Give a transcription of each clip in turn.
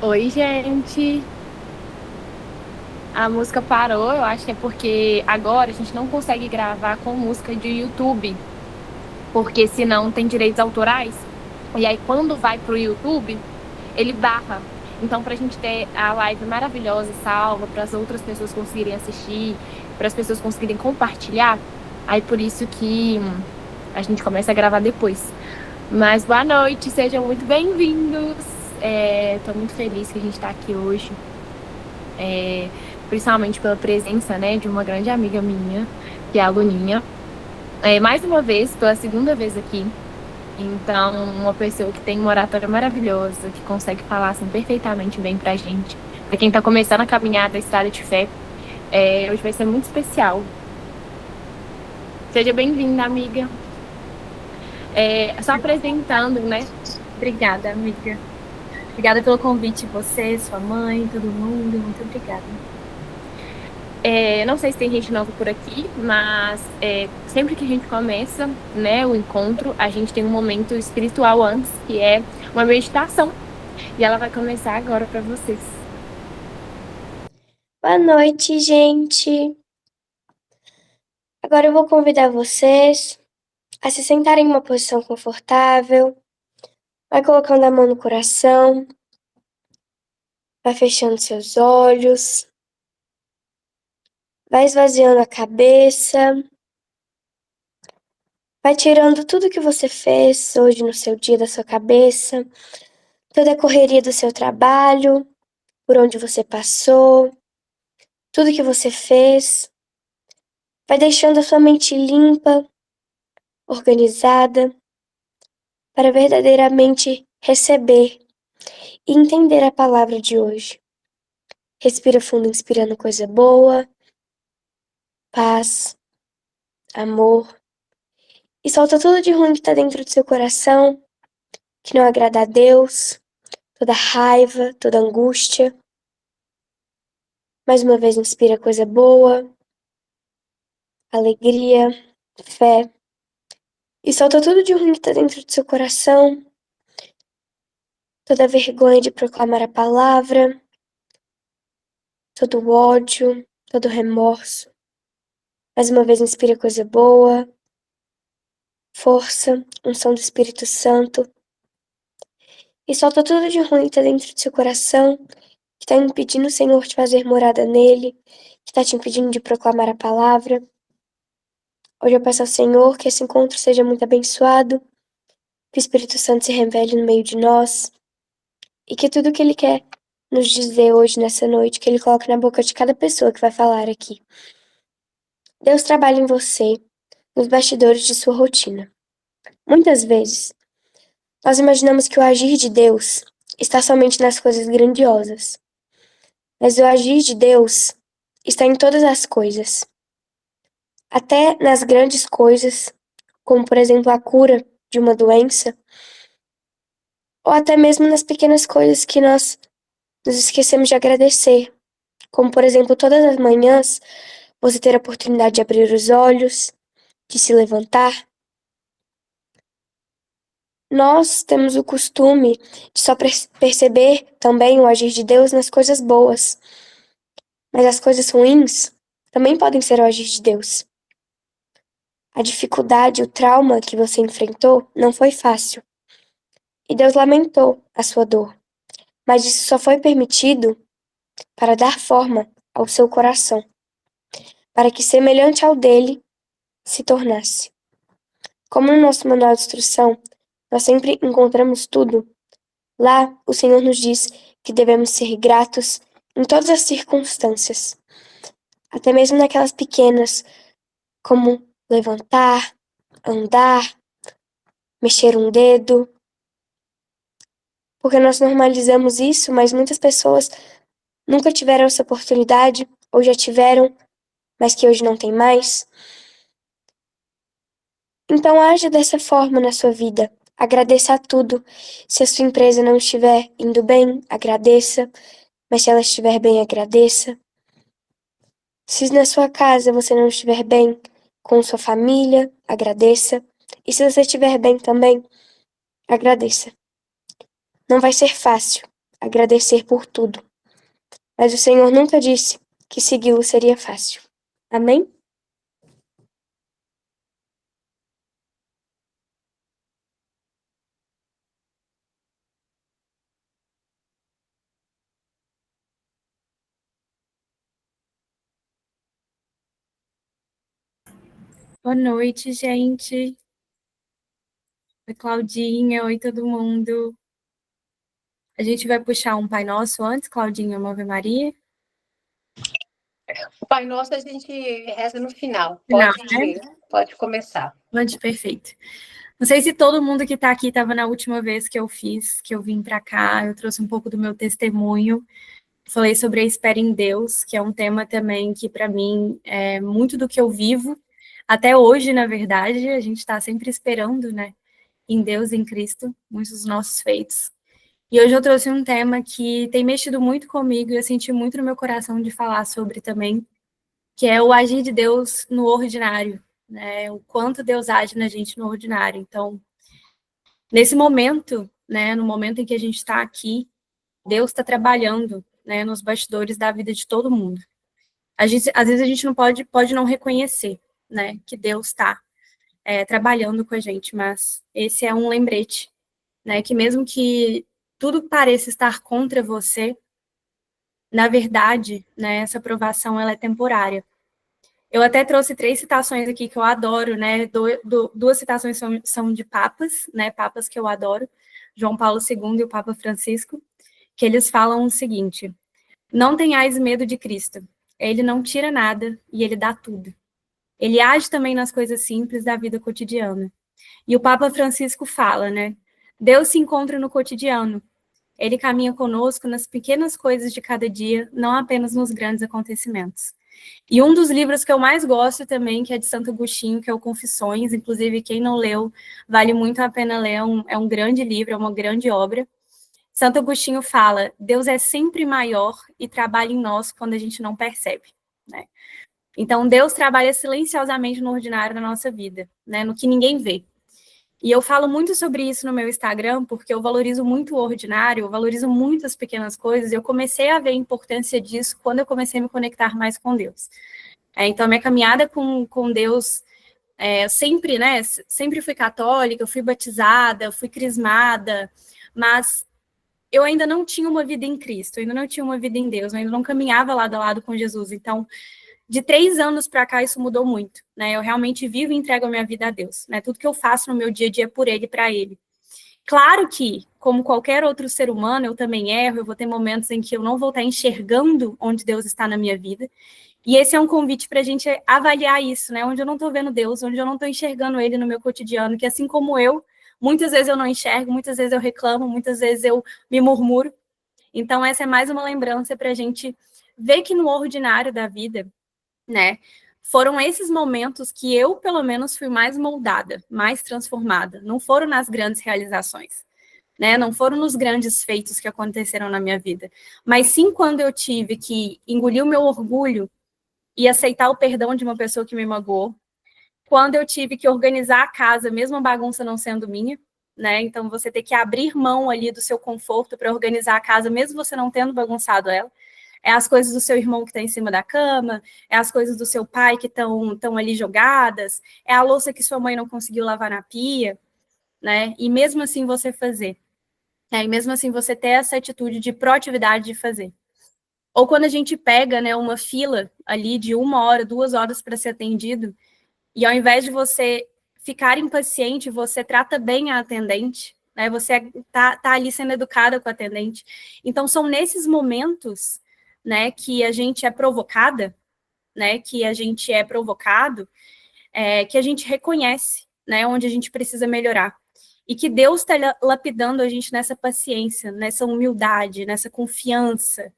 Oi, gente. A música parou, eu acho que é porque agora a gente não consegue gravar com música de YouTube, porque senão tem direitos autorais. E aí, quando vai pro YouTube, ele barra. Então, para a gente ter a live maravilhosa salva, para as outras pessoas conseguirem assistir, para as pessoas conseguirem compartilhar, aí por isso que a gente começa a gravar depois. Mas boa noite, sejam muito bem-vindos. Estou muito feliz que a gente está aqui hoje. é, Principalmente pela presença, né, de uma grande amiga minha, que é a Luninha. Mais uma vez, pela segunda vez aqui. Então, uma pessoa que tem uma oratória maravilhosa, que consegue falar assim, perfeitamente bem pra gente. Pra quem tá começando a caminhar da estrada de fé, hoje vai ser muito especial. Seja bem-vinda, amiga. Só apresentando, né? Obrigada, amiga. Obrigada pelo convite, você, sua mãe, todo mundo. Muito obrigada. Não sei se tem gente nova por aqui, mas sempre que a gente começa, né, o encontro, a gente tem um momento espiritual antes, que é uma meditação. E ela vai começar agora para vocês. Boa noite, gente. Agora eu vou convidar vocês a se sentarem em uma posição confortável. Vai colocando a mão no coração, vai fechando seus olhos, vai esvaziando a cabeça, vai tirando tudo que você fez hoje no seu dia da sua cabeça, toda a correria do seu trabalho, por onde você passou, tudo que você fez. Vai deixando a sua mente limpa, organizada, para verdadeiramente receber e entender a palavra de hoje. Respira fundo, inspirando coisa boa, paz, amor. E solta tudo de ruim que está dentro do seu coração, que não agrada a Deus, toda raiva, toda angústia. Mais uma vez, inspira coisa boa, alegria, fé. E solta tudo de ruim que está dentro do seu coração, toda vergonha de proclamar a palavra, todo ódio, todo remorso. Mais uma vez, inspira coisa boa, força, unção do Espírito Santo. E solta tudo de ruim que tá dentro do seu coração, que tá impedindo o Senhor de fazer morada nele, que tá te impedindo de proclamar a palavra. Hoje eu peço ao Senhor que esse encontro seja muito abençoado, que o Espírito Santo se revele no meio de nós, e que tudo que ele quer nos dizer hoje, nessa noite, que ele coloque na boca de cada pessoa que vai falar aqui. Deus trabalha em você, nos bastidores de sua rotina. Muitas vezes, nós imaginamos que o agir de Deus está somente nas coisas grandiosas, mas o agir de Deus está em todas as coisas, até nas grandes coisas, como por exemplo a cura de uma doença, ou até mesmo nas pequenas coisas que nós nos esquecemos de agradecer, como por exemplo todas as manhãs você ter a oportunidade de abrir os olhos, de se levantar. Nós temos o costume de só perceber também o agir de Deus nas coisas boas, mas as coisas ruins também podem ser o agir de Deus. A dificuldade, o trauma que você enfrentou não foi fácil, e Deus lamentou a sua dor, mas isso só foi permitido para dar forma ao seu coração, para que semelhante ao dele se tornasse. Como no nosso manual de instrução, nós sempre encontramos tudo. Lá, o Senhor nos diz que devemos ser gratos em todas as circunstâncias, até mesmo naquelas pequenas, como levantar, andar, mexer um dedo, porque nós normalizamos isso, mas muitas pessoas nunca tiveram essa oportunidade, ou já tiveram, mas que hoje não tem mais. Então haja dessa forma na sua vida. Agradeça a tudo. Se a sua empresa não estiver indo bem, agradeça. Mas se ela estiver bem, agradeça. Se na sua casa você não estiver bem com sua família, agradeça. E se você estiver bem também, agradeça. Não vai ser fácil. agradecer por tudo. Mas o Senhor nunca disse que segui-lo seria fácil. Amém? Boa noite, gente. Oi, Claudinha. Oi, todo mundo. A gente vai puxar um Pai Nosso antes, Claudinha, uma Ave Maria? O Pai Nosso a gente reza no final. Final, Pode começar. Pode, perfeito. Não sei se todo mundo que está aqui estava na última vez que eu fiz, que eu vim para cá, eu trouxe um pouco do meu testemunho. Falei sobre a espera em Deus, que é um tema também que, para mim, é muito do que eu vivo. Até hoje, na verdade, a gente está sempre esperando, né? Em Deus, em Cristo, muitos dos nossos feitos. E hoje eu trouxe um tema que tem mexido muito comigo e eu senti muito no meu coração de falar sobre também, que é o agir de Deus no ordinário, né? O quanto Deus age na gente no ordinário. Então, nesse momento, né, no momento em que a gente está aqui, Deus está trabalhando, né, nos bastidores da vida de todo mundo. Às vezes a gente não pode não reconhecer, né, que Deus está trabalhando com a gente, mas esse é um lembrete, né, que mesmo que tudo pareça estar contra você, na verdade, né, essa provação ela é temporária. Eu até trouxe 3 citações aqui que eu adoro, né, duas citações são de papas, né, papas que eu adoro, João Paulo II e o Papa Francisco, que eles falam o seguinte: não tenhais medo de Cristo. Ele não tira nada e ele dá tudo. Ele age também nas coisas simples da vida cotidiana. E o Papa Francisco fala, né? Deus se encontra no cotidiano. Ele caminha conosco nas pequenas coisas de cada dia, não apenas nos grandes acontecimentos. E um dos livros que eu mais gosto também, que é de Santo Agostinho, que é o Confissões, inclusive quem não leu, vale muito a pena ler, é um grande livro, é uma grande obra. Santo Agostinho fala: Deus é sempre maior e trabalha em nós quando a gente não percebe, né? Então, Deus trabalha silenciosamente no ordinário da nossa vida, né? No que ninguém vê. E eu falo muito sobre isso no meu Instagram, porque eu valorizo muito o ordinário, eu valorizo muito as pequenas coisas, e eu comecei a ver a importância disso quando eu comecei a me conectar mais com Deus. Então, a minha caminhada com Deus, sempre, né? Sempre fui católica, fui batizada, fui crismada, mas eu ainda não tinha uma vida em Cristo, eu ainda não tinha uma vida em Deus, eu ainda não caminhava lado a lado com Jesus. Então, de 3 anos para cá, isso mudou muito, né? Eu realmente vivo e entrego a minha vida a Deus, né? Tudo que eu faço no meu dia a dia é por Ele e para Ele. Claro que, como qualquer outro ser humano, eu também erro, eu vou ter momentos em que eu não vou estar enxergando onde Deus está na minha vida. E esse é um convite para a gente avaliar isso, né? Onde eu não estou vendo Deus, onde eu não estou enxergando Ele no meu cotidiano, que assim como eu, muitas vezes eu não enxergo, muitas vezes eu reclamo, muitas vezes eu me murmuro. Então, essa é mais uma lembrança para a gente ver que no ordinário da vida, né, foram esses momentos que eu, pelo menos, fui mais moldada, mais transformada. Não foram nas grandes realizações, né? Não foram nos grandes feitos que aconteceram na minha vida, mas sim quando eu tive que engolir o meu orgulho e aceitar o perdão de uma pessoa que me magoou, quando eu tive que organizar a casa, mesmo a bagunça não sendo minha, né? Então você ter que abrir mão ali do seu conforto para organizar a casa, mesmo você não tendo bagunçado ela. É as coisas do seu irmão que está em cima da cama, é as coisas do seu pai que estão ali jogadas, é a louça que sua mãe não conseguiu lavar na pia, né? E mesmo assim você fazer. E mesmo assim você ter essa atitude de proatividade de fazer. Ou quando a gente pega, né, uma fila ali de 1 hora, 2 horas para ser atendido, e ao invés de você ficar impaciente, você trata bem a atendente, né? Você tá ali sendo educada com a atendente. Então, são nesses momentos, né, que a gente é provocada, né, que a gente é provocado, que a gente reconhece, né, onde a gente precisa melhorar. E que Deus está lapidando a gente nessa paciência, nessa humildade, nessa confiança,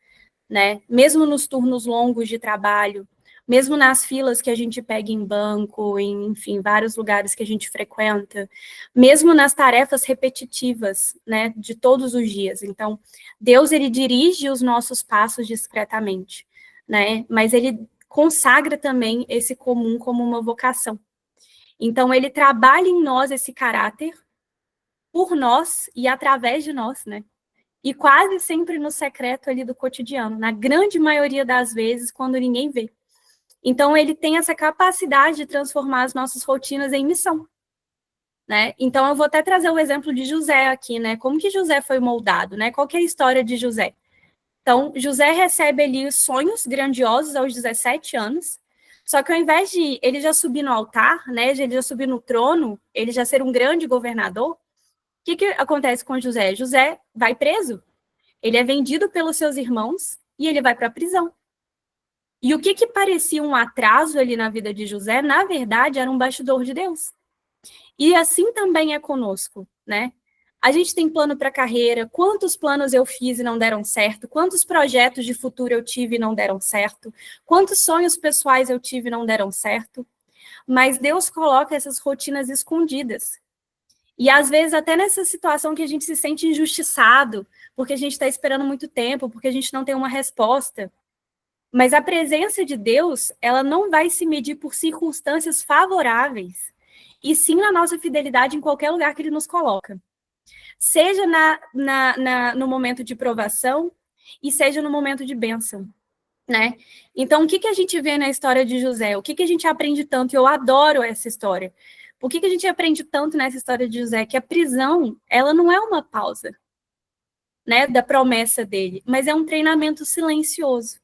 né? Mesmo nos turnos longos de trabalho, mesmo nas filas que a gente pega em banco, em, enfim, vários lugares que a gente frequenta, mesmo nas tarefas repetitivas, né, de todos os dias. Então, Deus, ele dirige os nossos passos discretamente, né? Mas ele consagra também esse comum como uma vocação. Então, ele trabalha em nós esse caráter por nós e através de nós, né? e quase sempre no secreto ali do cotidiano, na grande maioria das vezes, quando ninguém vê. Então, ele tem essa capacidade de transformar as nossas rotinas em missão, né? Então, eu vou até trazer o exemplo de José aqui, né? Como que José foi moldado, né? Qual que é a história de José? Então, José recebe ali sonhos grandiosos aos 17 anos, só que ao invés de ele já subir no altar, né, ele já subir no trono, ele já ser um grande governador, o que acontece com José? José vai preso, ele é vendido pelos seus irmãos e ele vai para a prisão. E o que parecia um atraso ali na vida de José, na verdade, era um bastidor de Deus. E assim também é conosco, né? A gente tem plano para a carreira, quantos planos eu fiz e não deram certo, quantos projetos de futuro eu tive e não deram certo, quantos sonhos pessoais eu tive e não deram certo, mas Deus coloca essas rotinas escondidas. E às vezes até nessa situação que a gente se sente injustiçado, porque a gente está esperando muito tempo, porque a gente não tem uma resposta. Mas a presença de Deus, ela não vai se medir por circunstâncias favoráveis, e sim na nossa fidelidade em qualquer lugar que Ele nos coloca. Seja no momento de provação e seja no momento de bênção, né? Então, o que a gente vê na história de José? O que a gente aprende tanto? E eu adoro essa história. O que a gente aprende tanto nessa história de José? Que a prisão, ela não é uma pausa, né, da promessa dele, mas é um treinamento silencioso.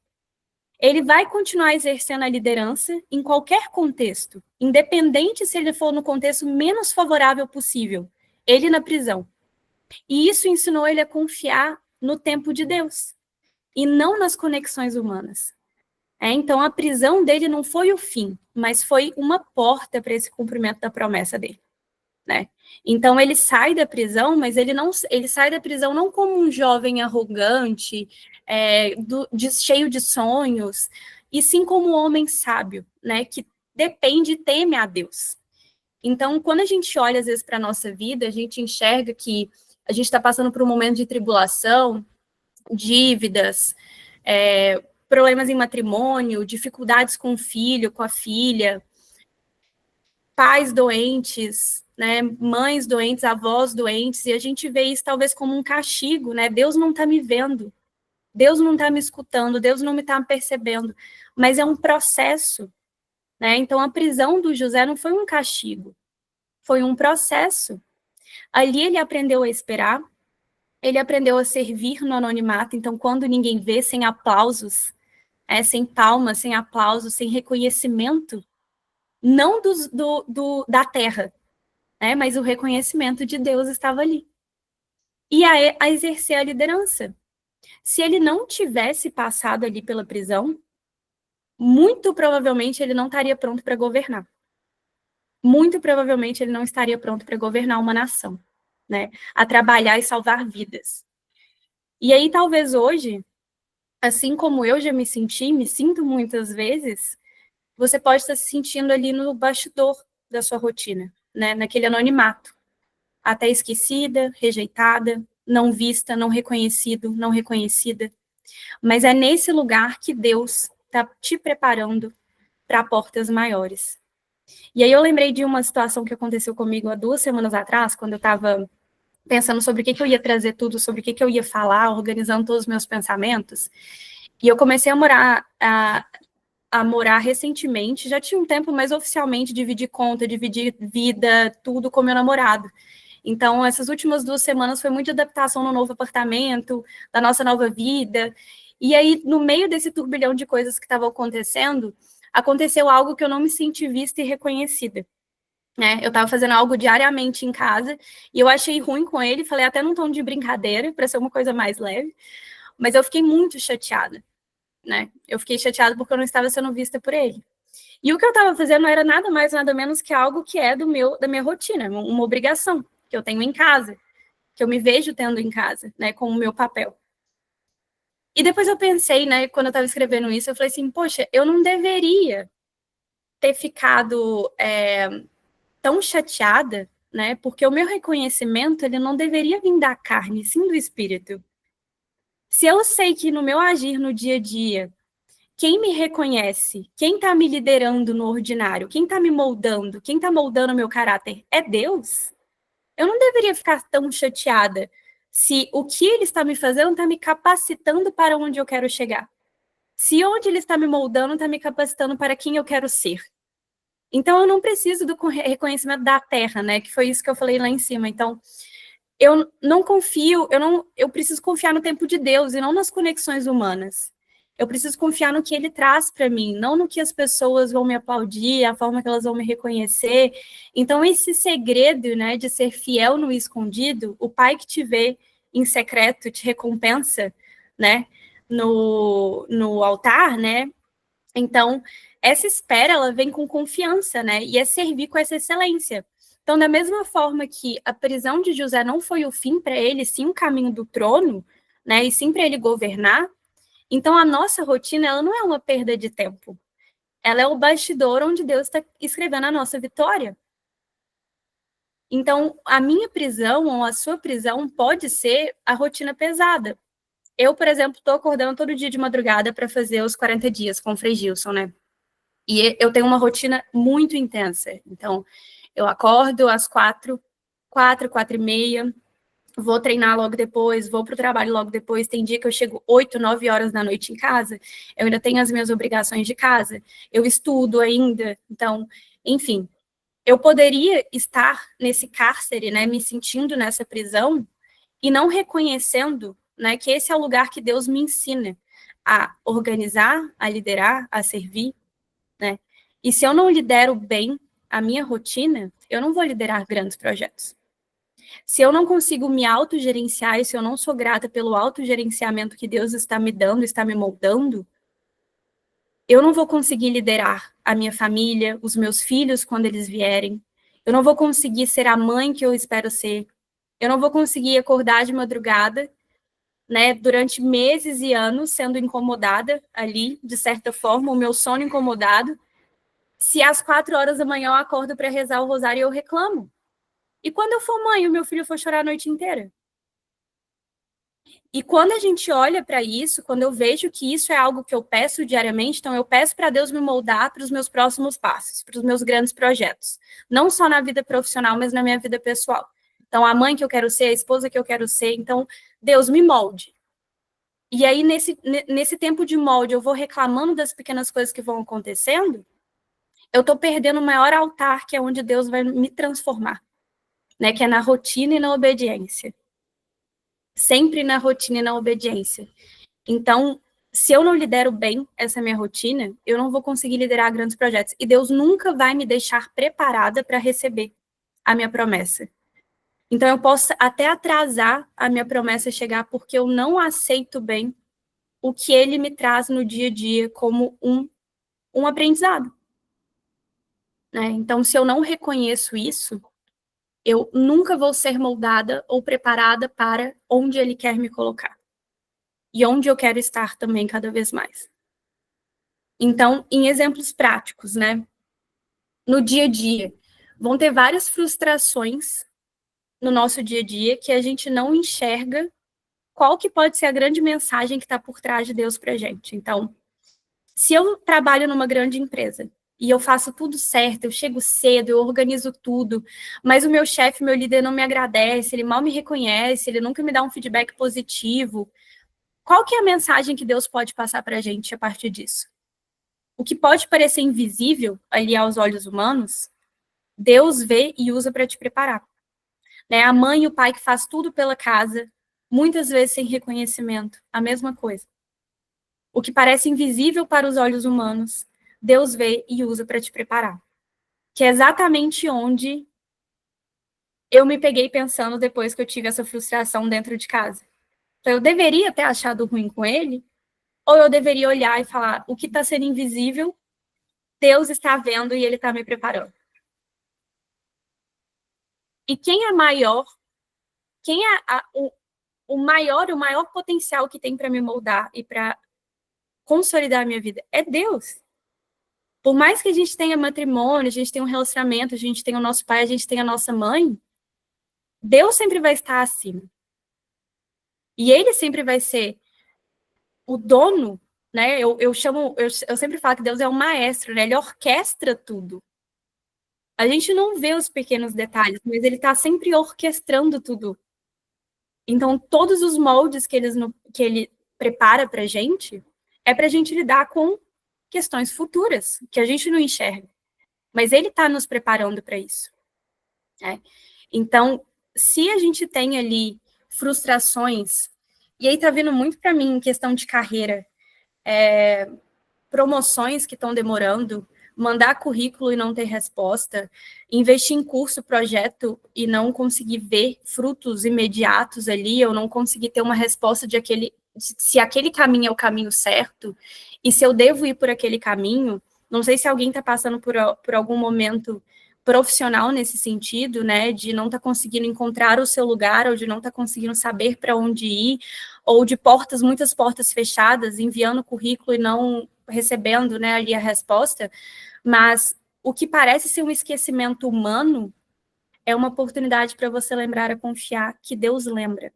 Ele vai continuar exercendo a liderança em qualquer contexto, independente se ele for no contexto menos favorável possível, ele na prisão. E isso ensinou ele a confiar no tempo de Deus e não nas conexões humanas. Então, a prisão dele não foi o fim, mas foi uma porta para esse cumprimento da promessa dele, né? Então, ele sai da prisão, mas ele sai da prisão não como um jovem arrogante, cheio de sonhos, e sim como um homem sábio, né? Que depende e teme a Deus. Então, quando a gente olha, às vezes, para a nossa vida, a gente enxerga que a gente está passando por um momento de tribulação, dívidas, problemas em matrimônio, dificuldades com o filho, com a filha, pais doentes, né, mães doentes, avós doentes, e a gente vê isso talvez como um castigo, né? Deus não está me vendo, Deus não está me escutando, Deus não me está percebendo, mas é um processo, né? Então, a prisão do José não foi um castigo, foi um processo. Ali ele aprendeu a esperar, ele aprendeu a servir no anonimato, então quando ninguém vê, sem aplausos, sem palmas, sem aplausos, sem reconhecimento, não da terra, né, mas o reconhecimento de Deus estava ali. E a exercer a liderança. Se ele não tivesse passado ali pela prisão, muito provavelmente ele não estaria pronto para governar. Muito provavelmente ele não estaria pronto para governar uma nação, né, a trabalhar e salvar vidas. E aí, talvez hoje, assim como eu já me sinto muitas vezes, você pode estar se sentindo ali no bastidor da sua rotina, né, naquele anonimato, até esquecida, rejeitada, não vista, não reconhecido, não reconhecida. Mas é nesse lugar que Deus está te preparando para portas maiores. E aí eu lembrei de uma situação que aconteceu comigo há 2 semanas atrás, quando eu estava pensando sobre o que eu ia trazer tudo, sobre o que eu ia falar, organizando todos os meus pensamentos. E eu comecei a morar recentemente, já tinha um tempo, mas oficialmente dividir conta, dividir vida, tudo com meu namorado. Então, essas últimas 2 semanas foi muita adaptação no novo apartamento, da nossa nova vida. E aí, no meio desse turbilhão de coisas que estavam acontecendo, aconteceu algo que eu não me senti vista e reconhecida. Né? Eu estava fazendo algo diariamente em casa e eu achei ruim com ele, falei até num tom de brincadeira, para ser uma coisa mais leve, mas eu fiquei muito chateada, né? Eu fiquei chateada porque eu não estava sendo vista por ele. E o que eu estava fazendo não era nada mais, nada menos que algo que é da minha rotina, uma obrigação que eu tenho em casa, que eu me vejo tendo em casa, né, como o meu papel. E depois eu pensei, né, quando eu estava escrevendo isso, eu falei assim, poxa, eu não deveria ter ficado tão chateada, né? Porque o meu reconhecimento, ele não deveria vir da carne, sim do espírito. Se eu sei que no meu agir no dia a dia, quem me reconhece, quem está me liderando no ordinário, quem está me moldando, quem está moldando o meu caráter é Deus, eu não deveria ficar tão chateada Se o que ele está me fazendo está me capacitando para onde eu quero chegar. Se onde ele está me moldando está me capacitando para quem eu quero ser. Então, eu não preciso do reconhecimento da terra, né? Que foi isso que eu falei lá em cima. Então, eu não confio, eu preciso confiar no tempo de Deus e não nas conexões humanas. Eu preciso confiar no que ele traz para mim, não no que as pessoas vão me aplaudir, a forma que elas vão me reconhecer. Então, esse segredo, né, de ser fiel no escondido, o pai que te vê em secreto te recompensa, né, no altar, né? Então, essa espera, ela vem com confiança, né? E é servir com essa excelência. Então, da mesma forma que a prisão de José não foi o fim para ele, sim o caminho do trono, né? E sim para ele governar. Então, a nossa rotina, ela não é uma perda de tempo. Ela é o bastidor onde Deus está escrevendo a nossa vitória. Então, a minha prisão ou a sua prisão pode ser a rotina pesada. Eu, por exemplo, estou acordando todo dia de madrugada para fazer os 40 dias com o Frei Gilson, né? E eu tenho uma rotina muito intensa. Então, eu acordo às 4h30, vou treinar logo depois, vou para o trabalho logo depois. Tem dia que eu chego 8, 9 horas da noite em casa, eu ainda tenho as minhas obrigações de casa, eu estudo ainda. Então, enfim, eu poderia estar nesse cárcere, né, me sentindo nessa prisão e não reconhecendo, né, que esse é o lugar que Deus me ensina a organizar, a liderar, a servir, né? E se eu não lidero bem a minha rotina, eu não vou liderar grandes projetos. Se eu não consigo me autogerenciar e se eu não sou grata pelo autogerenciamento que Deus está me dando, está me moldando, eu não vou conseguir liderar a minha família, os meus filhos quando eles vierem. Eu não vou conseguir ser a mãe que eu espero ser. Eu não vou conseguir acordar de madrugada, né, durante meses e anos sendo incomodada ali, de certa forma, o meu sono incomodado. Se às 4 horas da manhã eu acordo para rezar o rosário, eu reclamo. E quando eu for mãe, o meu filho for chorar a noite inteira? E quando a gente olha para isso, quando eu vejo que isso é algo que eu peço diariamente, então eu peço para Deus me moldar para os meus próximos passos, para os meus grandes projetos. Não só na vida profissional, mas na minha vida pessoal. Então, a mãe que eu quero ser, a esposa que eu quero ser. Então, Deus me molde. E aí, nesse tempo de molde, eu vou reclamando das pequenas coisas que vão acontecendo, eu estou perdendo o maior altar, que é onde Deus vai me transformar, né? Que é na rotina e na obediência. Sempre na rotina e na obediência. Então, se eu não lidero bem essa minha rotina, eu não vou conseguir liderar grandes projetos. E Deus nunca vai me deixar preparada para receber a minha promessa. Então, eu posso até atrasar a minha promessa chegar porque eu não aceito bem o que Ele me traz no dia a dia como um aprendizado. Né? Então, se eu não reconheço isso, eu nunca vou ser moldada ou preparada para onde Ele quer me colocar. E onde eu quero estar também cada vez mais. Então, em exemplos práticos, né? No dia a dia, vão ter várias frustrações no nosso dia a dia que a gente não enxerga qual que pode ser a grande mensagem que está por trás de Deus para a gente. Então, se eu trabalho numa grande empresa e eu faço tudo certo, eu chego cedo, eu organizo tudo, mas o meu chefe, meu líder não me agradece, ele mal me reconhece, ele nunca me dá um feedback positivo, qual que é a mensagem que Deus pode passar para a gente a partir disso? O que pode parecer invisível ali aos olhos humanos, Deus vê e usa para te preparar. Né? A mãe e o pai que faz tudo pela casa, muitas vezes sem reconhecimento, a mesma coisa. O que parece invisível para os olhos humanos, Deus vê e usa para te preparar. Que é exatamente onde eu me peguei pensando depois que eu tive essa frustração dentro de casa. Então, eu deveria ter achado ruim com ele, ou eu deveria olhar e falar, o que está sendo invisível, Deus está vendo e Ele está me preparando. E quem é maior, quem é o maior potencial que tem para me moldar e para consolidar a minha vida? É Deus. Por mais que a gente tenha matrimônio, a gente tenha um relacionamento, a gente tenha o nosso pai, a gente tenha a nossa mãe, Deus sempre vai estar acima. E Ele sempre vai ser o dono, né? Eu sempre falo que Deus é um maestro, né? Ele orquestra tudo. A gente não vê os pequenos detalhes, mas Ele está sempre orquestrando tudo. Então, todos os moldes que ele prepara para a gente, é para a gente lidar com questões futuras, que a gente não enxerga. Mas ele está nos preparando para isso. Né? Então, se a gente tem ali frustrações, e aí está vindo muito para mim em questão de carreira, promoções que estão demorando, mandar currículo e não ter resposta, investir em curso, projeto e não conseguir ver frutos imediatos ali, ou não conseguir ter uma resposta de se aquele caminho é o caminho certo, e se eu devo ir por aquele caminho. Não sei se alguém está passando por algum momento profissional nesse sentido, né, de não estar conseguindo encontrar o seu lugar, ou de não estar conseguindo saber para onde ir, ou de muitas portas fechadas, enviando currículo e não recebendo, né, ali a resposta, mas o que parece ser um esquecimento humano é uma oportunidade para você lembrar a confiar que Deus lembra.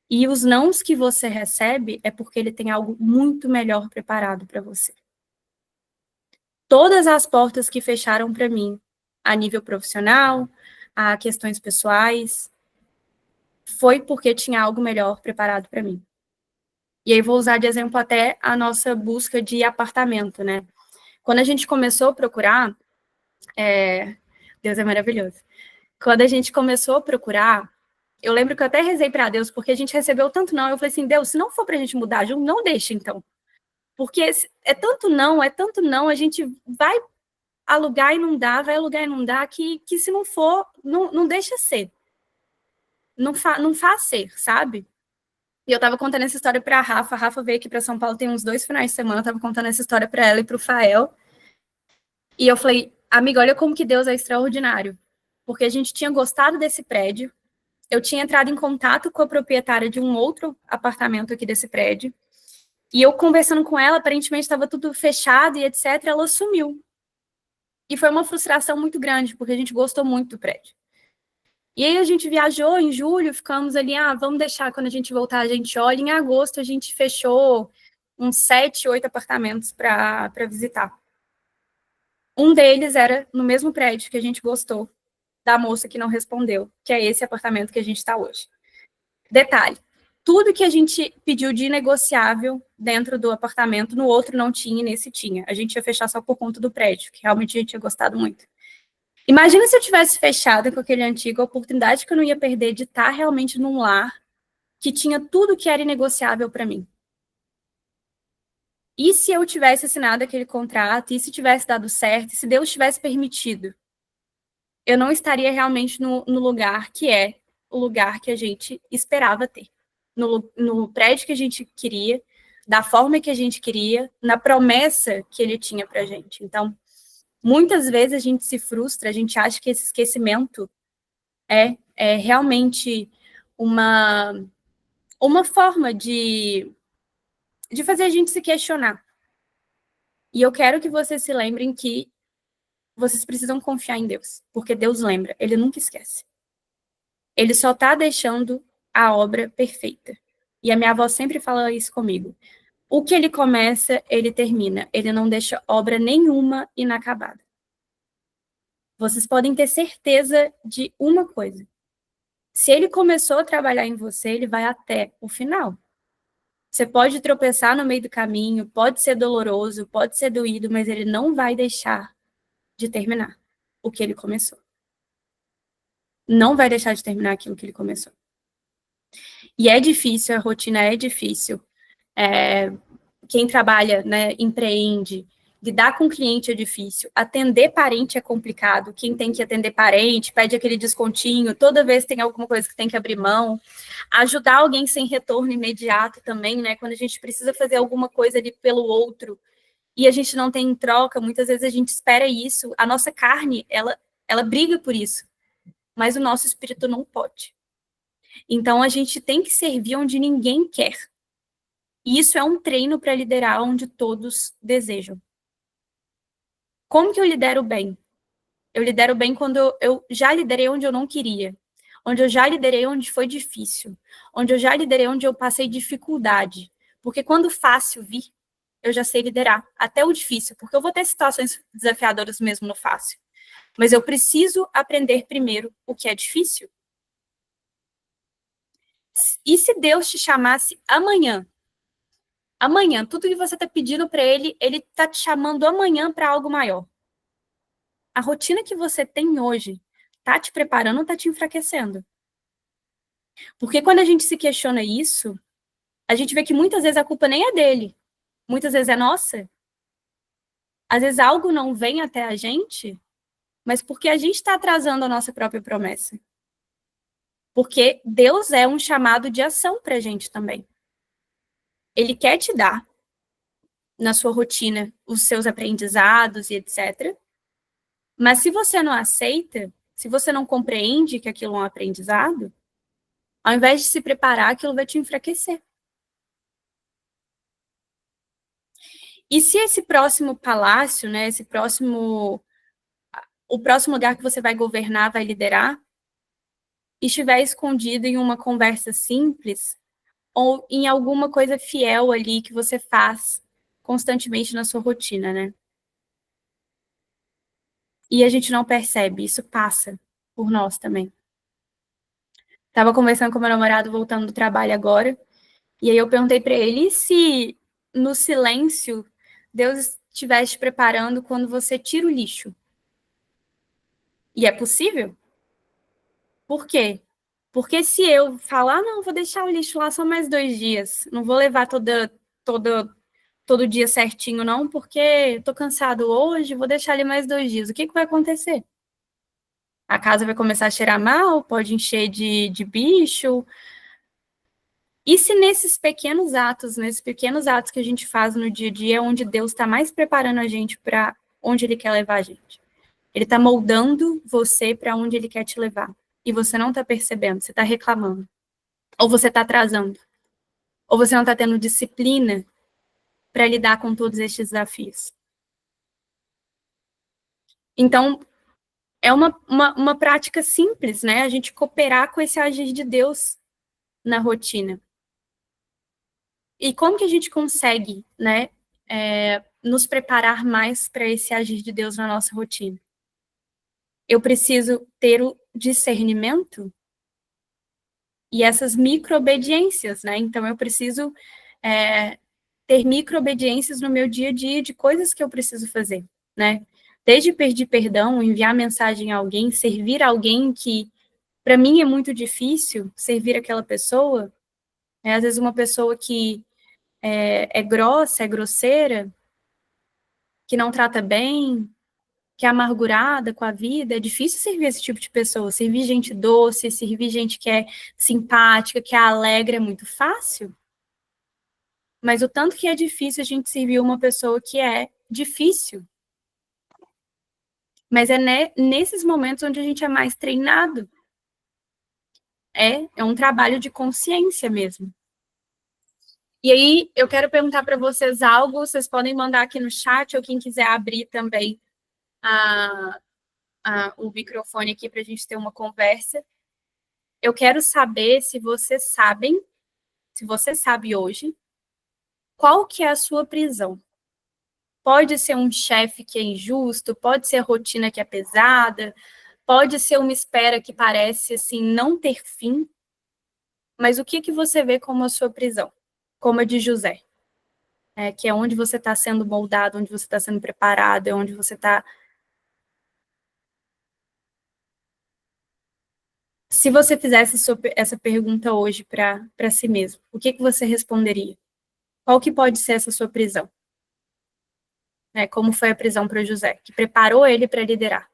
E os nãos que você recebe é porque ele tem algo muito melhor preparado para você. Todas as portas que fecharam para mim, a nível profissional, a questões pessoais, foi porque tinha algo melhor preparado para mim. E aí vou usar de exemplo até a nossa busca de apartamento, né? Quando a gente começou a procurar, Deus é maravilhoso. Quando a gente começou a procurar, eu lembro que eu até rezei para Deus, porque a gente recebeu tanto não, eu falei assim, Deus, se não for para a gente mudar junto, não deixa então. Porque é tanto não, a gente vai alugar e não dá, vai alugar e não dá, que se não for, não deixa ser. Não faz ser, sabe? E eu tava contando essa história pra Rafa. A Rafa veio aqui pra São Paulo tem uns 2 finais de semana. Eu tava contando essa história pra ela e pro Fael. E eu falei, amiga, olha como que Deus é extraordinário. Porque a gente tinha gostado desse prédio. Eu tinha entrado em contato com a proprietária de um outro apartamento aqui desse prédio. E eu conversando com ela, aparentemente estava tudo fechado e etc. Ela sumiu. E foi uma frustração muito grande, porque a gente gostou muito do prédio. E aí a gente viajou em julho, ficamos ali, vamos deixar, quando a gente voltar a gente olha. Em agosto a gente fechou uns 7, 8 apartamentos para visitar. Um deles era no mesmo prédio que a gente gostou, da moça que não respondeu, que é esse apartamento que a gente está hoje. Detalhe, tudo que a gente pediu de negociável dentro do apartamento, no outro não tinha e nesse tinha. A gente ia fechar só por conta do prédio, que realmente a gente tinha gostado muito. Imagina se eu tivesse fechado com aquele antigo, a oportunidade que eu não ia perder de estar realmente num lar que tinha tudo que era inegociável para mim. E se eu tivesse assinado aquele contrato, e se tivesse dado certo, e se Deus tivesse permitido, eu não estaria realmente no lugar que é o lugar que a gente esperava ter. No prédio que a gente queria, da forma que a gente queria, na promessa que ele tinha pra gente. Então, muitas vezes a gente se frustra, a gente acha que esse esquecimento é realmente uma forma de fazer a gente se questionar. E eu quero que vocês se lembrem que vocês precisam confiar em Deus, porque Deus lembra, ele nunca esquece. Ele só está deixando a obra perfeita. E a minha avó sempre fala isso comigo. O que ele começa, ele termina. Ele não deixa obra nenhuma inacabada. Vocês podem ter certeza de uma coisa. Se ele começou a trabalhar em você, ele vai até o final. Você pode tropeçar no meio do caminho, pode ser doloroso, pode ser doído, mas ele não vai deixar de terminar o que ele começou. Não vai deixar de terminar aquilo que ele começou. E é difícil, a rotina é difícil. Quem trabalha, né, empreende, lidar com cliente é difícil, atender parente é complicado, quem tem que atender parente, pede aquele descontinho, toda vez tem alguma coisa que tem que abrir mão, ajudar alguém sem retorno imediato também, né, quando a gente precisa fazer alguma coisa ali pelo outro, e a gente não tem em troca, muitas vezes a gente espera isso, a nossa carne, ela briga por isso, mas o nosso espírito não pode. Então, a gente tem que servir onde ninguém quer. E isso é um treino para liderar onde todos desejam. Como que eu lidero bem? Eu lidero bem quando eu já liderei onde eu não queria. Onde eu já liderei onde foi difícil. Onde eu já liderei onde eu passei dificuldade. Porque quando o fácil vir, eu já sei liderar. Até o difícil. Porque eu vou ter situações desafiadoras mesmo no fácil. Mas eu preciso aprender primeiro o que é difícil. E se Deus te chamasse amanhã? Amanhã, tudo que você está pedindo para ele está te chamando amanhã para algo maior. A rotina que você tem hoje está te preparando ou está te enfraquecendo? Porque quando a gente se questiona isso, a gente vê que muitas vezes a culpa nem é dele. Muitas vezes é nossa. Às vezes algo não vem até a gente, mas porque a gente está atrasando a nossa própria promessa. Porque Deus é um chamado de ação para a gente também. Ele quer te dar, na sua rotina, os seus aprendizados e etc. Mas se você não aceita, se você não compreende que aquilo é um aprendizado, ao invés de se preparar, aquilo vai te enfraquecer. E se esse próximo palácio, né, o próximo lugar que você vai governar, vai liderar, estiver escondido em uma conversa simples ou em alguma coisa fiel ali que você faz constantemente na sua rotina, né? E a gente não percebe, isso passa por nós também. Tava conversando com meu namorado voltando do trabalho agora, e aí eu perguntei para ele, e se no silêncio Deus estivesse te preparando quando você tira o lixo? E é possível? Por quê? Porque se eu falar, não, vou deixar o lixo lá só mais 2 dias, não vou levar todo dia certinho, não, porque tô cansado hoje, vou deixar ali mais 2 dias. O que vai acontecer? A casa vai começar a cheirar mal, pode encher de bicho. E se nesses pequenos atos que a gente faz no dia a dia, é onde Deus está mais preparando a gente para onde Ele quer levar a gente? Ele está moldando você para onde Ele quer te levar. E você não está percebendo, você está reclamando. Ou você está atrasando. Ou você não está tendo disciplina para lidar com todos estes desafios. Então, é uma prática simples, né? A gente cooperar com esse agir de Deus na rotina. E como que a gente consegue, né, nos preparar mais para esse agir de Deus na nossa rotina? Eu preciso ter o discernimento e essas micro-obediências, né? Então, eu preciso ter micro-obediências no meu dia a dia de coisas que eu preciso fazer, né? Desde pedir perdão, enviar mensagem a alguém, servir alguém que, para mim, é muito difícil servir aquela pessoa. Às vezes, uma pessoa que é grossa, é grosseira, que não trata bem, que é amargurada com a vida, é difícil servir esse tipo de pessoa. Servir gente doce, servir gente que é simpática, que é alegre, é muito fácil. Mas o tanto que é difícil a gente servir uma pessoa que é difícil. Mas é nesses momentos onde a gente é mais treinado. É um trabalho de consciência mesmo. E aí, eu quero perguntar para vocês algo, vocês podem mandar aqui no chat, ou quem quiser abrir também o microfone aqui para a gente ter uma conversa. Eu quero saber se vocês sabem, se você sabe hoje, qual que é a sua prisão. Pode ser um chefe que é injusto, pode ser a rotina que é pesada, pode ser uma espera que parece assim não ter fim, mas o que você vê como a sua prisão? Como a de José, que é onde você está sendo moldado, onde você está sendo preparado, é onde você está... Se você fizesse essa pergunta hoje para si mesmo, o que você responderia? Qual que pode ser essa sua prisão? Como foi a prisão para José, que preparou ele para liderar?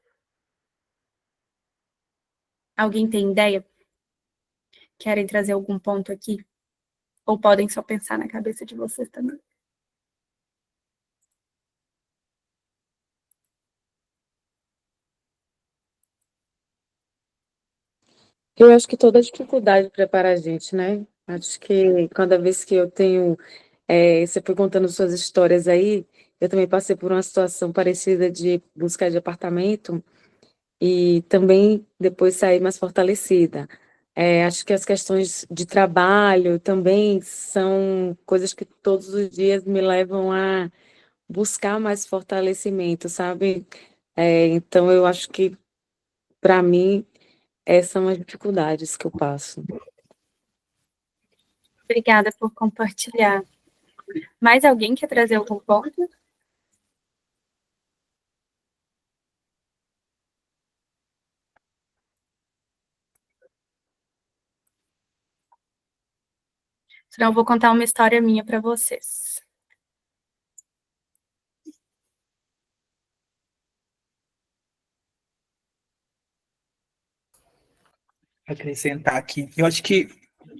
Alguém tem ideia? Querem trazer algum ponto aqui? Ou podem só pensar na cabeça de vocês também? Eu acho que toda dificuldade prepara a gente, né? Acho que cada vez que eu tenho, você foi contando suas histórias aí, eu também passei por uma situação parecida de busca de apartamento e também depois saí mais fortalecida. Acho que as questões de trabalho também são coisas que todos os dias me levam a buscar mais fortalecimento, sabe? Então eu acho que, para mim, essas são as dificuldades que eu passo. Obrigada por compartilhar. Mais alguém quer trazer algum ponto? Senão eu vou contar uma história minha para vocês. Acrescentar aqui. Eu acho que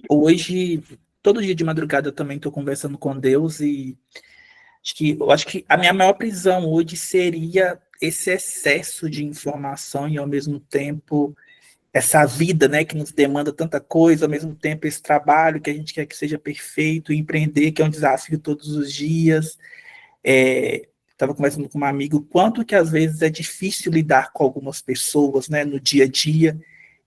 hoje, todo dia de madrugada eu também estou conversando com Deus e eu acho que a minha maior prisão hoje seria esse excesso de informação e ao mesmo tempo essa vida, né, que nos demanda tanta coisa, ao mesmo tempo esse trabalho que a gente quer que seja perfeito, empreender, que é um desafio todos os dias. Estava conversando com uma amiga o quanto que às vezes é difícil lidar com algumas pessoas, né, no dia a dia,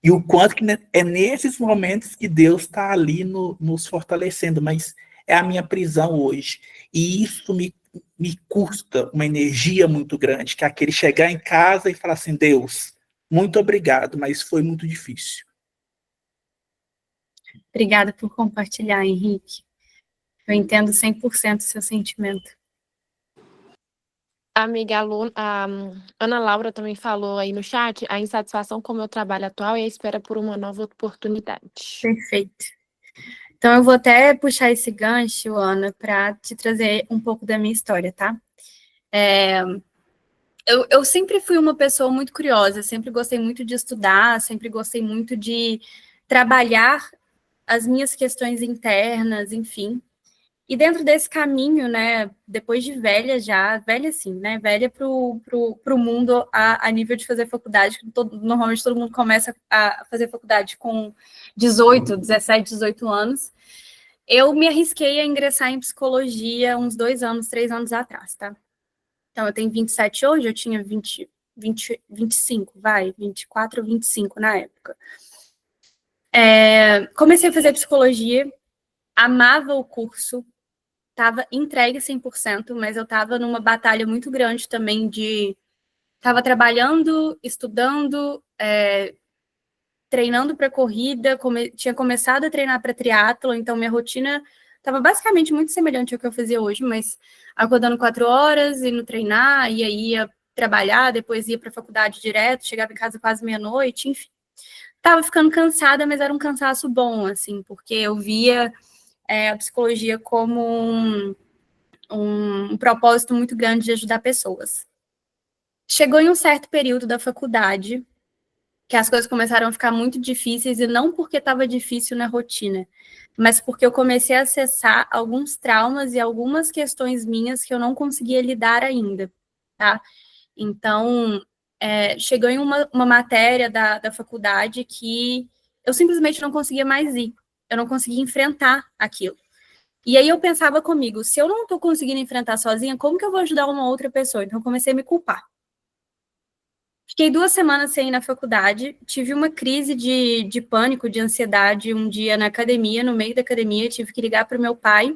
e o quanto que é nesses momentos que Deus está ali nos fortalecendo, mas é a minha prisão hoje. E isso me custa uma energia muito grande, que é aquele chegar em casa e falar assim, Deus, muito obrigado, mas foi muito difícil. Obrigada por compartilhar, Henrique. Eu entendo 100% o seu sentimento. A amiga a Ana Laura também falou aí no chat a insatisfação com o meu trabalho atual e a espera por uma nova oportunidade. Perfeito. Então, eu vou até puxar esse gancho, Ana, para te trazer um pouco da minha história, tá? Eu sempre fui uma pessoa muito curiosa, sempre gostei muito de estudar, sempre gostei muito de trabalhar as minhas questões internas, enfim. E dentro desse caminho, né, depois de velha já, velha assim, né, velha pro mundo a nível de fazer faculdade, normalmente todo mundo começa a fazer faculdade com 18, 17, 18 anos, eu me arrisquei a ingressar em psicologia uns 2 anos, 3 anos atrás, tá? Então, eu tenho 27 hoje, eu tinha 25, 24 ou 25 na época. Comecei a fazer psicologia, amava o curso, estava entregue 100%, mas eu estava numa batalha muito grande também estava trabalhando, estudando, treinando para corrida, tinha começado a treinar para triatlo, então minha rotina estava basicamente muito semelhante ao que eu fazia hoje, mas acordando 4 horas, indo treinar, e aí ia trabalhar, depois ia para a faculdade direto, chegava em casa quase meia-noite, enfim. Estava ficando cansada, mas era um cansaço bom, assim, porque eu via a psicologia como um propósito muito grande de ajudar pessoas. Chegou em um certo período da faculdade que as coisas começaram a ficar muito difíceis, e não porque estava difícil na rotina, mas porque eu comecei a acessar alguns traumas e algumas questões minhas que eu não conseguia lidar ainda, tá? Então, chegou em uma matéria da faculdade que eu simplesmente não conseguia mais ir, eu não conseguia enfrentar aquilo. E aí eu pensava comigo, se eu não estou conseguindo enfrentar sozinha, como que eu vou ajudar uma outra pessoa? Então eu comecei a me culpar. Fiquei 2 semanas sem ir na faculdade, tive uma crise de pânico, de ansiedade, um dia na academia, no meio da academia, tive que ligar para o meu pai,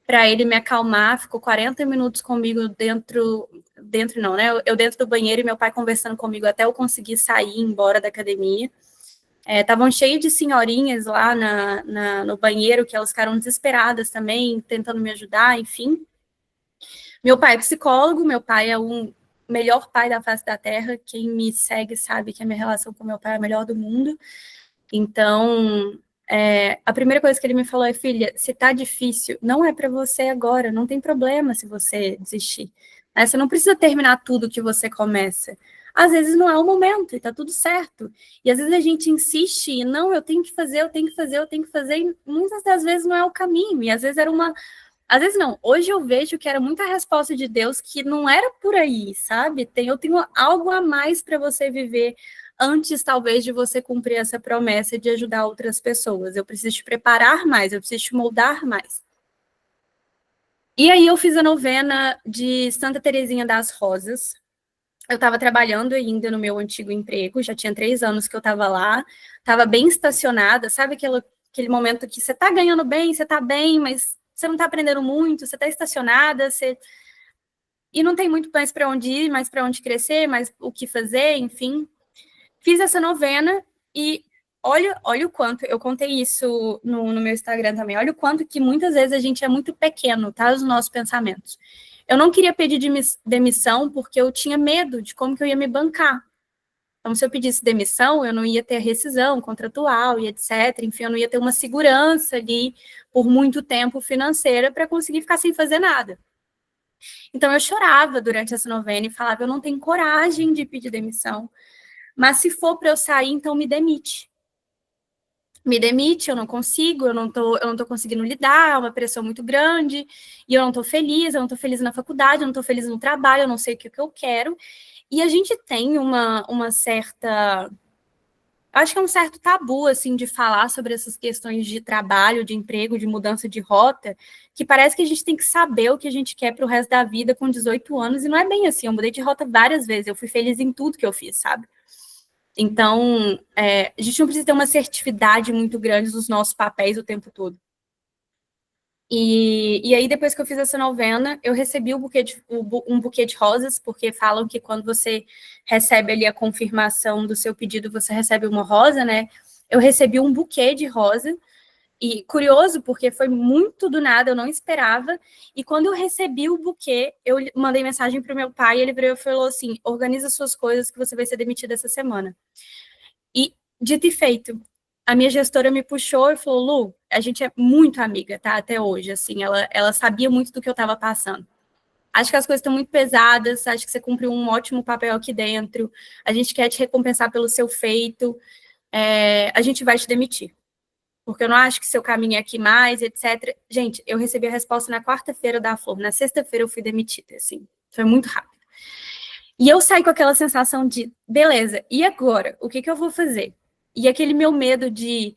para ele me acalmar, ficou 40 minutos comigo dentro não, né? Eu dentro do banheiro e meu pai conversando comigo até eu conseguir sair, ir embora da academia. Estavam cheios de senhorinhas lá no banheiro, que elas ficaram desesperadas também, tentando me ajudar, enfim. Meu pai é psicólogo, meu pai é o melhor pai da face da Terra, quem me segue sabe que a minha relação com meu pai é a melhor do mundo. Então, a primeira coisa que ele me falou é, filha, se tá difícil, não é para você agora, não tem problema se você desistir. Você não precisa terminar tudo que você começa. Às vezes não é o momento e tá tudo certo. E às vezes a gente insiste e não, eu tenho que fazer, eu tenho que fazer, eu tenho que fazer, e muitas das vezes não é o caminho. E às vezes às vezes não. Hoje eu vejo que era muita resposta de Deus que não era por aí, sabe? Eu tenho algo a mais para você viver antes, talvez, de você cumprir essa promessa de ajudar outras pessoas. Eu preciso te preparar mais, eu preciso te moldar mais. E aí eu fiz a novena de Santa Teresinha das Rosas. Eu estava trabalhando ainda no meu antigo emprego, já tinha 3 anos que eu estava lá, estava bem estacionada, sabe aquele momento que você está ganhando bem, você está bem, mas você não está aprendendo muito, você está estacionada, e não tem muito mais para onde ir, mais para onde crescer, mais o que fazer, enfim. Fiz essa novena e olha o quanto, eu contei isso no meu Instagram também, olha o quanto que muitas vezes a gente é muito pequeno, tá? Os nossos pensamentos. Eu não queria pedir demissão porque eu tinha medo de como que eu ia me bancar. Então, se eu pedisse demissão, eu não ia ter rescisão contratual e etc. Enfim, eu não ia ter uma segurança ali por muito tempo financeira para conseguir ficar sem fazer nada. Então, eu chorava durante essa novena e falava, eu não tenho coragem de pedir demissão, mas se for para eu sair, então me demite. Me demite, eu não consigo, eu não tô conseguindo lidar, é uma pressão muito grande, e eu não tô feliz, eu não tô feliz na faculdade, eu não tô feliz no trabalho, eu não sei o que eu quero. E a gente tem uma certa... Acho que é um certo tabu, assim, de falar sobre essas questões de trabalho, de emprego, de mudança de rota, que parece que a gente tem que saber o que a gente quer pro resto da vida com 18 anos, e não é bem assim, eu mudei de rota várias vezes, eu fui feliz em tudo que eu fiz, sabe? Então, a gente não precisa ter uma assertividade muito grande nos nossos papéis o tempo todo. E aí, depois que eu fiz essa novena, eu recebi um buquê de rosas, porque falam que quando você recebe ali a confirmação do seu pedido, você recebe uma rosa, né? Eu recebi um buquê de rosa, e curioso, porque foi muito do nada, eu não esperava, e quando eu recebi o buquê, eu mandei mensagem para o meu pai, e ele virou e falou assim, organiza suas coisas que você vai ser demitida essa semana. E, dito e feito, a minha gestora me puxou e falou, Lu, a gente é muito amiga, tá, até hoje, assim, ela sabia muito do que eu estava passando. Acho que as coisas estão muito pesadas, acho que você cumpriu um ótimo papel aqui dentro, a gente quer te recompensar pelo seu feito, a gente vai te demitir, porque eu não acho que seu caminho é aqui mais, etc. Gente, eu recebi a resposta na quarta-feira da Flor, na sexta-feira eu fui demitida, assim, foi muito rápido. E eu saí com aquela sensação de, beleza, e agora? O que eu vou fazer? E aquele meu medo de,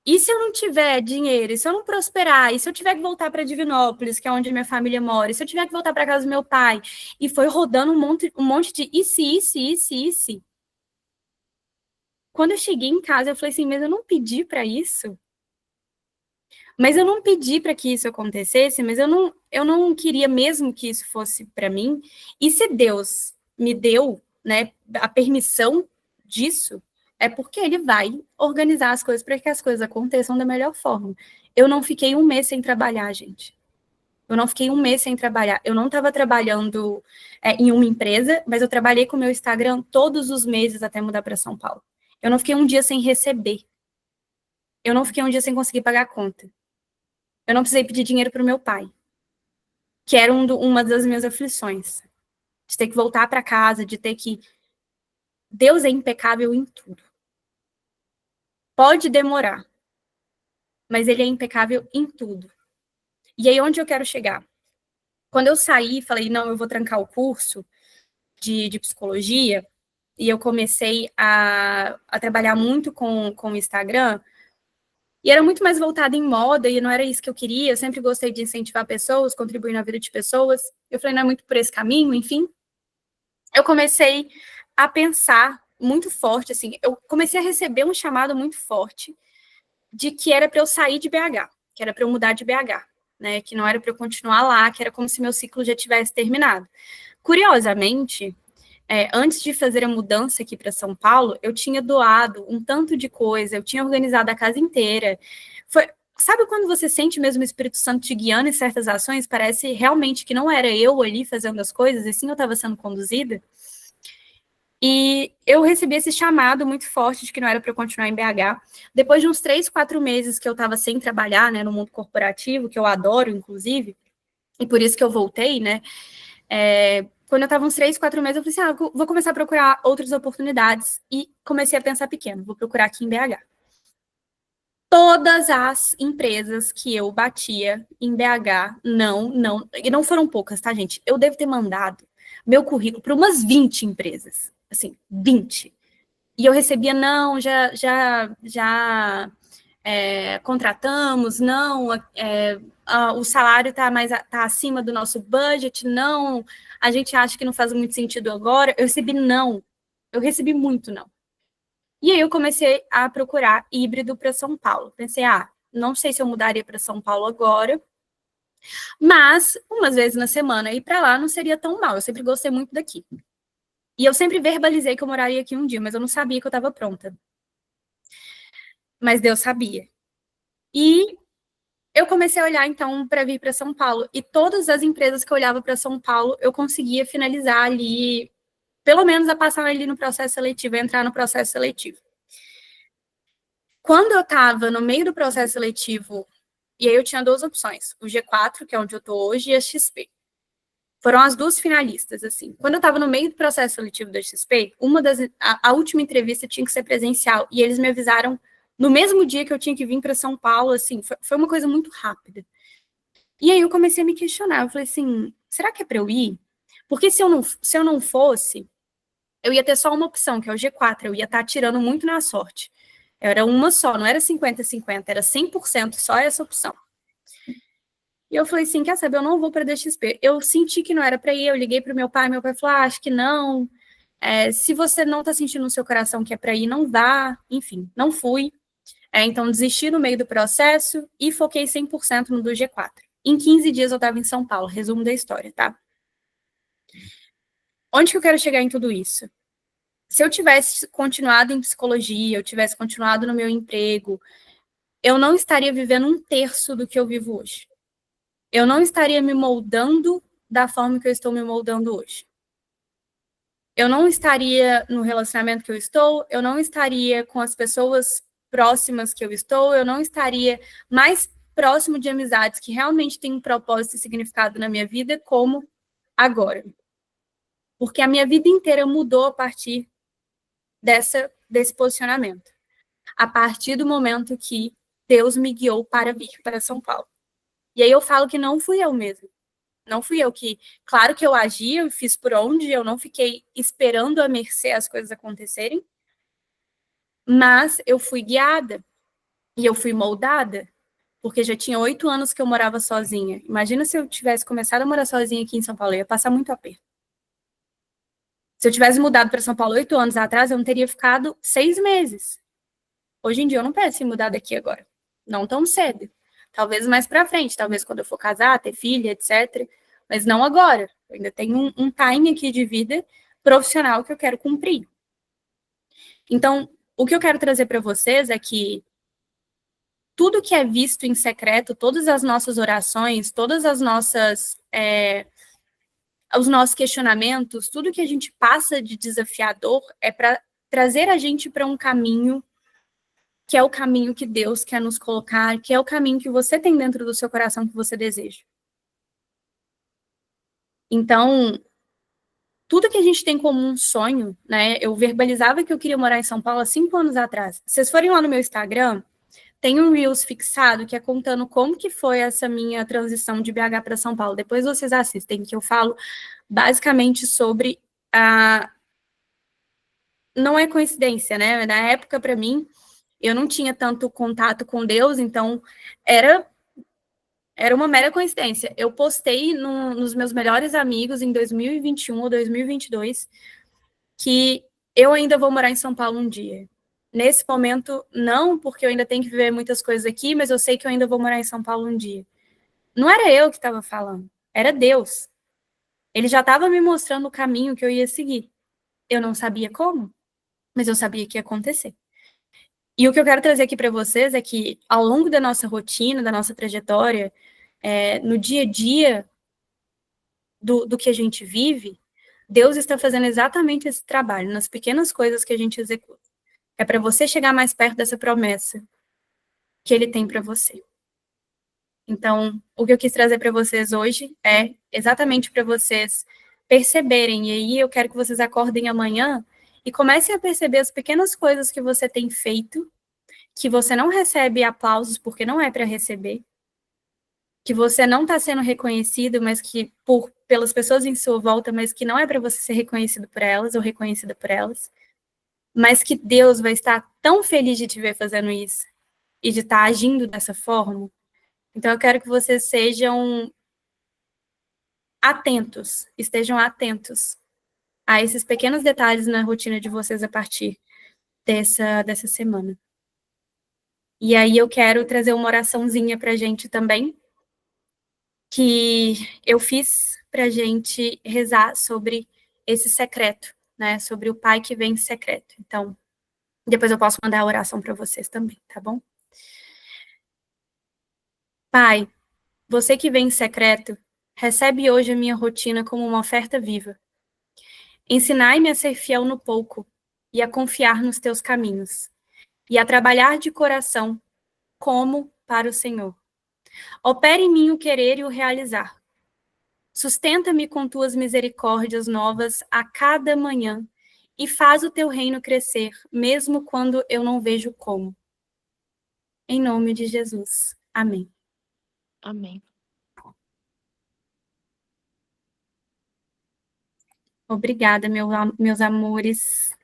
e se eu não tiver dinheiro? E se eu não prosperar? E se eu tiver que voltar para Divinópolis, que é onde minha família mora? E se eu tiver que voltar para casa do meu pai? E foi rodando um monte de e se. Quando eu cheguei em casa, eu falei assim, mas eu não pedi para isso? Mas eu não pedi para que isso acontecesse, mas eu não queria mesmo que isso fosse para mim. E se Deus me deu, né, a permissão disso, é porque Ele vai organizar as coisas para que as coisas aconteçam da melhor forma. Eu não fiquei um mês sem trabalhar, gente. Eu não fiquei um mês sem trabalhar. Eu não estava trabalhando em uma empresa, mas eu trabalhei com o meu Instagram todos os meses até mudar para São Paulo. Eu não fiquei um dia sem receber. Eu não fiquei um dia sem conseguir pagar a conta. Eu não precisei pedir dinheiro para o meu pai, que era uma das minhas aflições. De ter que voltar para casa, de ter que... Deus é impecável em tudo. Pode demorar, mas Ele é impecável em tudo. E aí, onde eu quero chegar? Quando eu saí, falei, não, eu vou trancar o curso de psicologia, e eu comecei a trabalhar muito com o Instagram, e era muito mais voltada em moda, e não era isso que eu queria, eu sempre gostei de incentivar pessoas, contribuir na vida de pessoas. Eu falei, não é muito por esse caminho, enfim. Eu comecei a pensar muito forte, assim, eu comecei a receber um chamado muito forte de que era para eu sair de BH, que era para eu mudar de BH, né, que não era para eu continuar lá, que era como se meu ciclo já tivesse terminado. Curiosamente, antes de fazer a mudança aqui para São Paulo, eu tinha doado um tanto de coisa, eu tinha organizado a casa inteira. Sabe quando você sente mesmo o Espírito Santo te guiando em certas ações? Parece realmente que não era eu ali fazendo as coisas, e sim eu estava sendo conduzida. E eu recebi esse chamado muito forte de que não era para eu continuar em BH. Depois de uns 3, 4 meses que eu estava sem trabalhar, né, no mundo corporativo, que eu adoro, inclusive, e por isso que eu voltei, né, quando eu estava uns 3, 4 meses, eu falei assim, vou começar a procurar outras oportunidades, e comecei a pensar pequeno, vou procurar aqui em BH. Todas as empresas que eu batia em BH, e não foram poucas, tá, gente? Eu devo ter mandado meu currículo para umas 20 empresas, assim, 20. E eu recebia, não, já contratamos, não, o salário está acima do nosso budget, não, a gente acha que não faz muito sentido agora. Eu recebi muito não. E aí eu comecei a procurar híbrido para São Paulo. Pensei, não sei se eu mudaria para São Paulo agora, mas umas vezes na semana ir para lá não seria tão mal. Eu sempre gostei muito daqui. E eu sempre verbalizei que eu moraria aqui um dia, mas eu não sabia que eu estava pronta. mas Deus sabia. E eu comecei a olhar, então, para vir para São Paulo. E todas as empresas que eu olhava para São Paulo, eu conseguia finalizar ali, pelo menos a passar ali no processo seletivo, a entrar no processo seletivo. Quando eu estava no meio do processo seletivo, e aí eu tinha duas opções, o G4, que é onde eu estou hoje, e a XP. Foram as duas finalistas, assim. Quando eu estava no meio do processo seletivo da XP, a última entrevista tinha que ser presencial, e eles me avisaram no mesmo dia que eu tinha que vir para São Paulo, assim, foi uma coisa muito rápida. E aí eu comecei a me questionar, eu falei assim, será que é para eu ir? Porque se eu não fosse, eu ia ter só uma opção, que é o G4, eu ia estar tirando muito na sorte. Era uma só, não era 50-50, era 100% só essa opção. E eu falei assim, quer saber, eu não vou para a DXP. Eu senti que não era para ir, eu liguei para o meu pai falou, acho que não. Se você não está sentindo no seu coração que é para ir, não vá. Enfim, não fui. Então, desisti no meio do processo e foquei 100% no do G4. Em 15 dias eu estava em São Paulo, resumo da história, tá? Onde que eu quero chegar em tudo isso? Se eu tivesse continuado em psicologia, eu tivesse continuado no meu emprego, eu não estaria vivendo um terço do que eu vivo hoje. Eu não estaria me moldando da forma que eu estou me moldando hoje. Eu não estaria no relacionamento que eu estou, eu não estaria com as pessoas próximas que eu não estaria mais próximo de amizades que realmente têm um propósito e significado na minha vida como agora. Porque a minha vida inteira mudou a partir desse posicionamento. A partir do momento que Deus me guiou para vir para São Paulo. E aí eu falo que não fui eu mesma. Não fui eu que... Claro que eu agi, eu fiz por onde, eu não fiquei esperando a mercê as coisas acontecerem, mas eu fui guiada e eu fui moldada, porque já tinha 8 anos que eu morava sozinha. Imagina se eu tivesse começado a morar sozinha aqui em São Paulo, eu ia passar muito aperto. Se eu tivesse mudado para São Paulo 8 anos atrás, eu não teria ficado 6 meses. Hoje em dia eu não penso em mudar daqui agora. Não tão cedo. Talvez mais para frente, talvez quando eu for casar, ter filha, etc. Mas não agora. Eu ainda tenho um time aqui de vida profissional que eu quero cumprir. Então, o que eu quero trazer para vocês é que tudo que é visto em secreto, todas as nossas orações, todas as nossas... os nossos questionamentos, tudo que a gente passa de desafiador é para trazer a gente para um caminho que é o caminho que Deus quer nos colocar, que é o caminho que você tem dentro do seu coração que você deseja. Então, tudo que a gente tem como um sonho, né? Eu verbalizava que eu queria morar em São Paulo há 5 anos atrás. Se vocês forem lá no meu Instagram, tem um Reels fixado que é contando como que foi essa minha transição de BH para São Paulo. Depois vocês assistem, que eu falo basicamente sobre a... Não é coincidência, né? Na época, para mim, eu não tinha tanto contato com Deus, então era uma mera coincidência. Eu postei nos meus melhores amigos em 2021 ou 2022 que eu ainda vou morar em São Paulo um dia. Nesse momento, não, porque eu ainda tenho que viver muitas coisas aqui, mas eu sei que eu ainda vou morar em São Paulo um dia. Não era eu que estava falando, era Deus. Ele já estava me mostrando o caminho que eu ia seguir. Eu não sabia como, mas eu sabia que ia acontecer. E o que eu quero trazer aqui para vocês é que, ao longo da nossa rotina, da nossa trajetória, no dia a dia do que a gente vive, Deus está fazendo exatamente esse trabalho, nas pequenas coisas que a gente executa. É para você chegar mais perto dessa promessa que Ele tem para você. Então, o que eu quis trazer para vocês hoje é exatamente para vocês perceberem, e aí eu quero que vocês acordem amanhã e comecem a perceber as pequenas coisas que você tem feito, que você não recebe aplausos porque não é para receber, que você não está sendo reconhecido, mas que pelas pessoas em sua volta, mas que não é para você ser reconhecido por elas ou reconhecida por elas, mas que Deus vai estar tão feliz de te ver fazendo isso e de estar agindo dessa forma. Então eu quero que vocês sejam atentos, estejam atentos a esses pequenos detalhes na rotina de vocês a partir dessa semana. E aí eu quero trazer uma oraçãozinha para a gente também, que eu fiz para a gente rezar sobre esse secreto, né? Sobre o Pai que vem em secreto. Então, Depois eu posso mandar a oração para vocês também, tá bom? Pai, você que vem em secreto, recebe hoje a minha rotina como uma oferta viva. Ensinai-me a ser fiel no pouco e a confiar nos teus caminhos, e a trabalhar de coração como para o Senhor. Opere em mim o querer e o realizar. Sustenta-me com tuas misericórdias novas a cada manhã e faz o teu reino crescer, mesmo quando eu não vejo como. Em nome de Jesus. Amém. Amém. Obrigada, meus amores.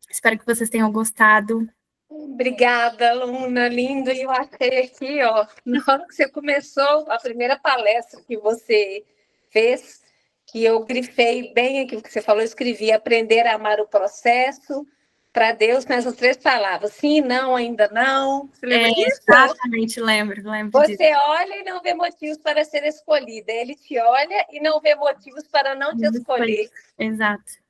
Espero que vocês tenham gostado. Obrigada, Luna, lindo. E eu achei aqui, ó, na hora que você começou a primeira palestra que você fez, que eu grifei bem aquilo que você falou, eu escrevi aprender a amar o processo para Deus nessas 3 palavras. Sim, não, ainda não. Você lembra disso? Exatamente, lembro disso. Você olha e não vê motivos para ser escolhida. Ele te olha e não vê motivos para não te escolher. Exato.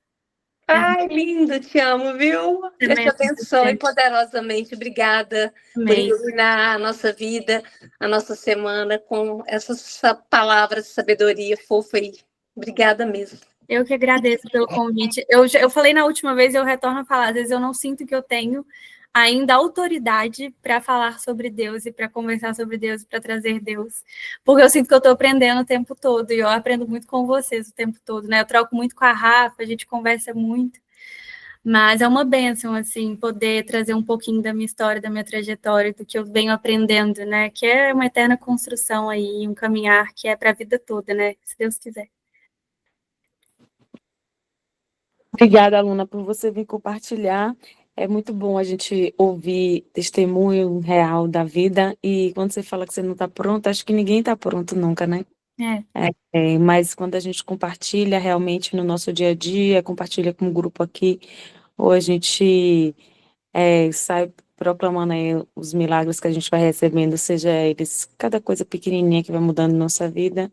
Ai, lindo, te amo, viu? Deus te abençoe poderosamente. Obrigada por iluminar a nossa vida, a nossa semana com essas palavras de sabedoria fofa aí. Obrigada mesmo. Eu que agradeço pelo convite. Eu falei na última vez, eu retorno a falar, às vezes eu não sinto que eu tenho ainda autoridade para falar sobre Deus e para conversar sobre Deus, para trazer Deus, porque eu sinto que eu estou aprendendo o tempo todo, e eu aprendo muito com vocês o tempo todo, né? Eu troco muito com a Rafa, a gente conversa muito, mas é uma bênção, assim, poder trazer um pouquinho da minha história, da minha trajetória, do que eu venho aprendendo, né? Que é uma eterna construção aí, um caminhar que é para a vida toda, né? Se Deus quiser. Obrigada, Aluna, por você vir compartilhar. É muito bom a gente ouvir testemunho real da vida. E quando você fala que você não está pronta, acho que ninguém está pronto nunca, né? Mas quando a gente compartilha realmente no nosso dia a dia, compartilha com o grupo aqui, ou a gente sai proclamando aí os milagres que a gente vai recebendo, seja eles cada coisa pequenininha que vai mudando na nossa vida,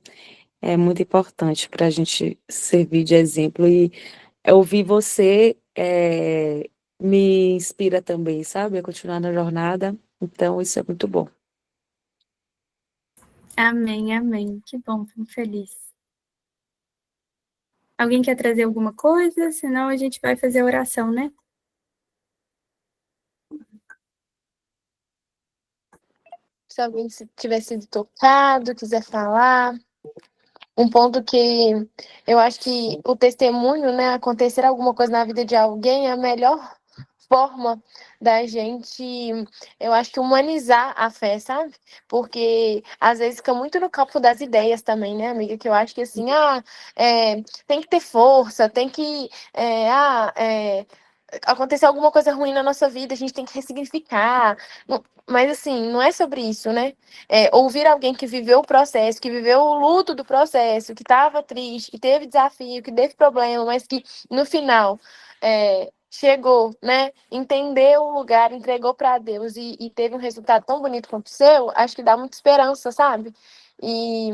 é muito importante para a gente servir de exemplo. E ouvir você me inspira também, sabe? A continuar na jornada. Então, isso é muito bom. Amém, amém. Que bom, fico feliz. Alguém quer trazer alguma coisa? Senão a gente vai fazer a oração, né? Se alguém tiver sido tocado, quiser falar. Um ponto que eu acho que o testemunho, né, acontecer alguma coisa na vida de alguém é a melhor forma da gente, eu acho que humanizar a fé, sabe? Porque às vezes fica muito no campo das ideias também, né, amiga? Que eu acho que assim, tem que ter força, tem que acontecer alguma coisa ruim na nossa vida, a gente tem que ressignificar. Mas assim, não é sobre isso, né? Ouvir alguém que viveu o processo, que viveu o luto do processo, que estava triste, que teve desafio, que teve problema, mas que no final chegou, né? Entendeu o lugar, entregou para Deus e teve um resultado tão bonito quanto o seu, acho que dá muita esperança, sabe? E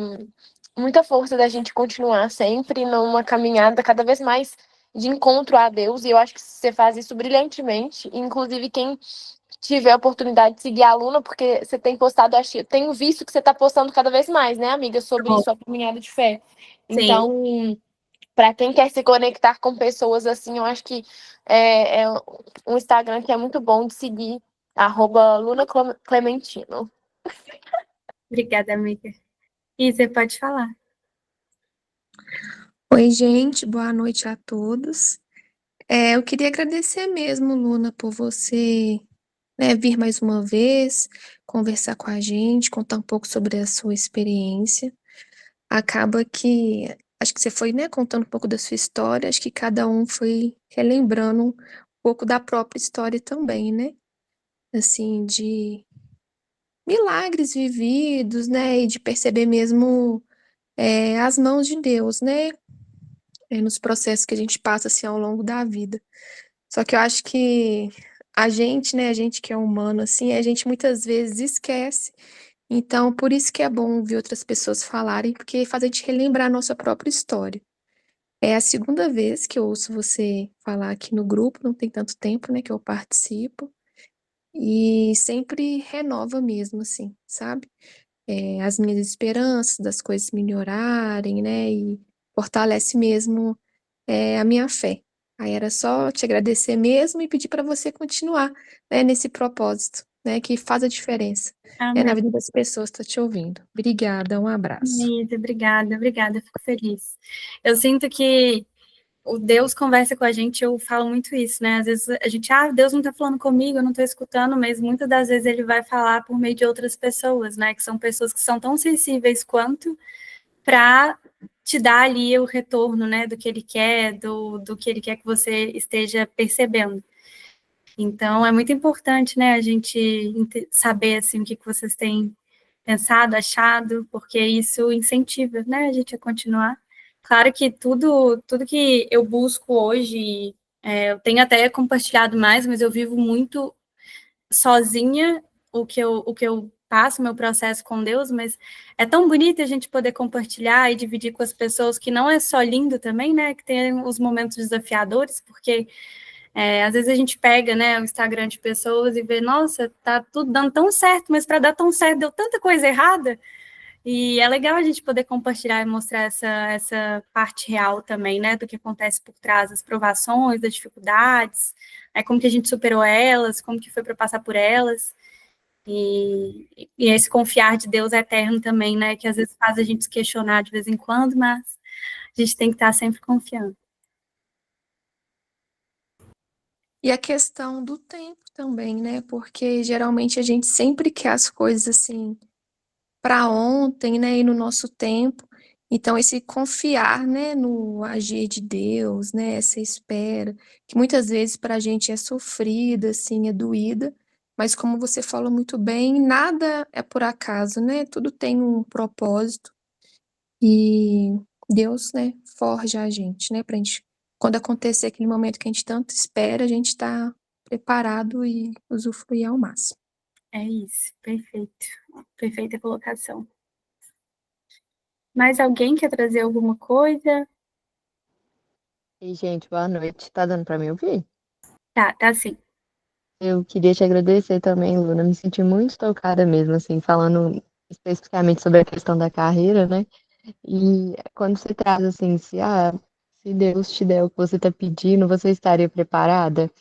muita força da gente continuar sempre numa caminhada cada vez mais de encontro a Deus, e eu acho que você faz isso brilhantemente. Inclusive, quem tiver a oportunidade de seguir a Aluna, porque você tem postado, eu tenho visto que você está postando cada vez mais, né, amiga, sobre sua caminhada de fé. Então, para quem quer se conectar com pessoas assim, eu acho que é um Instagram que é muito bom de seguir, @LunaClementino. Obrigada, amiga. E você pode falar. Oi, gente, boa noite a todos. Eu queria agradecer mesmo, Luna, por você, né, vir mais uma vez, conversar com a gente, contar um pouco sobre a sua experiência. Acaba que, acho que você foi, né, contando um pouco da sua história, acho que cada um foi relembrando um pouco da própria história também, né? Assim, de milagres vividos, né, e de perceber mesmo as mãos de Deus, né? Nos processos que a gente passa assim ao longo da vida. Só que eu acho que a gente, né, a gente que é humano assim, a gente muitas vezes esquece. Então, por isso que é bom ouvir outras pessoas falarem, porque faz a gente relembrar a nossa própria história. É a segunda vez que eu ouço você falar aqui no grupo, não tem tanto tempo, né, que eu participo, e sempre renova mesmo, assim, sabe? As minhas esperanças das coisas melhorarem, né, e fortalece mesmo, a minha fé. Aí era só te agradecer mesmo e pedir para você continuar, né, nesse propósito, né, que faz a diferença, na Amém. vida das pessoas que estão te ouvindo. Obrigada, um abraço. Amiga, obrigada, obrigada, fico feliz. Eu sinto que o Deus conversa com a gente, eu falo muito isso, né? Às vezes a gente, Deus não tá falando comigo, eu não tô escutando, mas muitas das vezes ele vai falar por meio de outras pessoas, né? Que são pessoas que são tão sensíveis quanto para te dar ali o retorno, né? Do que ele quer, do que ele quer que você esteja percebendo. Então, é muito importante, né? A gente saber, assim, o que vocês têm pensado, achado, porque isso incentiva, né, a gente a continuar. Claro que tudo que eu busco hoje, eu tenho até compartilhado mais, mas eu vivo muito sozinha o que eu passo, meu processo com Deus, mas é tão bonito a gente poder compartilhar e dividir com as pessoas que não é só lindo também, né, que tem os momentos desafiadores, porque às vezes a gente pega, né, o Instagram de pessoas e vê, nossa, tá tudo dando tão certo, mas para dar tão certo deu tanta coisa errada. E é legal a gente poder compartilhar e mostrar essa parte real também, né, do que acontece por trás das provações, das dificuldades, como que a gente superou elas, como que foi para passar por elas. E esse confiar de Deus eterno também, né, que às vezes faz a gente se questionar de vez em quando, mas a gente tem que estar sempre confiando. E a questão do tempo também, né? Porque geralmente a gente sempre quer as coisas assim para ontem, né? E no nosso tempo. Então, esse confiar, né, no agir de Deus, né, essa espera, que muitas vezes para a gente é sofrida, assim, é doída, mas como você falou muito bem, nada é por acaso, né? Tudo tem um propósito e Deus, né, forja a gente, né, pra gente, quando acontecer aquele momento que a gente tanto espera, a gente tá preparado e usufruir ao máximo. É isso, perfeito. Perfeita colocação. Mais alguém quer trazer alguma coisa? E, gente, boa noite. Tá dando pra me ouvir? Tá sim. Eu queria te agradecer também, Luna. Me senti muito tocada mesmo, assim, falando especificamente sobre a questão da carreira, né? E quando você traz assim, se Deus te der o que você tá pedindo, você estaria preparada?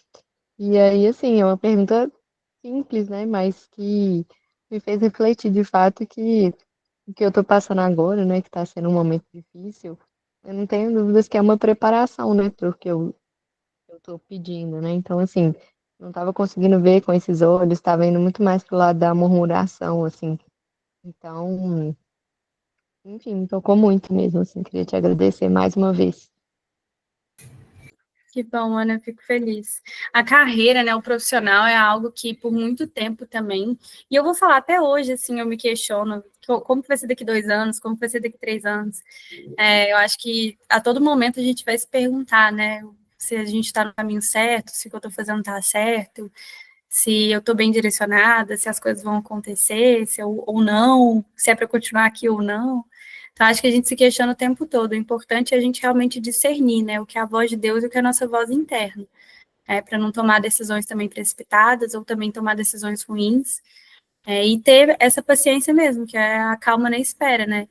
E aí, assim, é uma pergunta simples, né? Mas que me fez refletir de fato que o que eu tô passando agora, né? Que tá sendo um momento difícil, eu não tenho dúvidas que é uma preparação, né? Porque eu tô pedindo, né? Então, assim, não estava conseguindo ver com esses olhos, estava indo muito mais pro lado da murmuração, assim. Então, enfim, tocou muito mesmo, assim. Queria te agradecer mais uma vez. Que bom, Ana, eu fico feliz. A carreira, né, o profissional é algo que por muito tempo também, e eu vou falar até hoje, assim, eu me questiono como que vai ser daqui 2 anos, como que vai ser daqui 3 anos. Eu acho que a todo momento a gente vai se perguntar, né, se a gente está no caminho certo, se o que eu estou fazendo está certo, se eu estou bem direcionada, se as coisas vão acontecer, se eu, ou não, se é para continuar aqui ou não. Então, acho que a gente se questiona o tempo todo. O importante é a gente realmente discernir, né, o que é a voz de Deus e o que é a nossa voz interna, para não tomar decisões também precipitadas ou também tomar decisões ruins, e ter essa paciência mesmo, que é a calma na espera, né,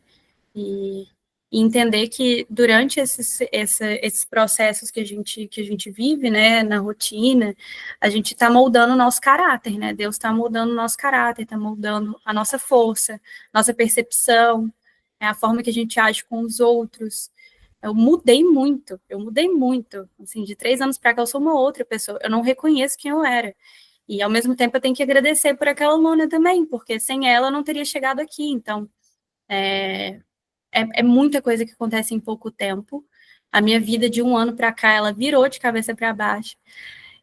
e, e entender que durante esses processos que a gente vive, né, na rotina, a gente está moldando o nosso caráter, né, Deus está moldando o nosso caráter, está moldando a nossa força, nossa percepção, a forma que a gente age com os outros. Eu mudei muito, assim, de 3 anos para cá eu sou uma outra pessoa, eu não reconheço quem eu era, e ao mesmo tempo eu tenho que agradecer por aquela Luna também, porque sem ela eu não teria chegado aqui, então é muita coisa que acontece em pouco tempo. A minha vida de 1 ano para cá, ela virou de cabeça para baixo.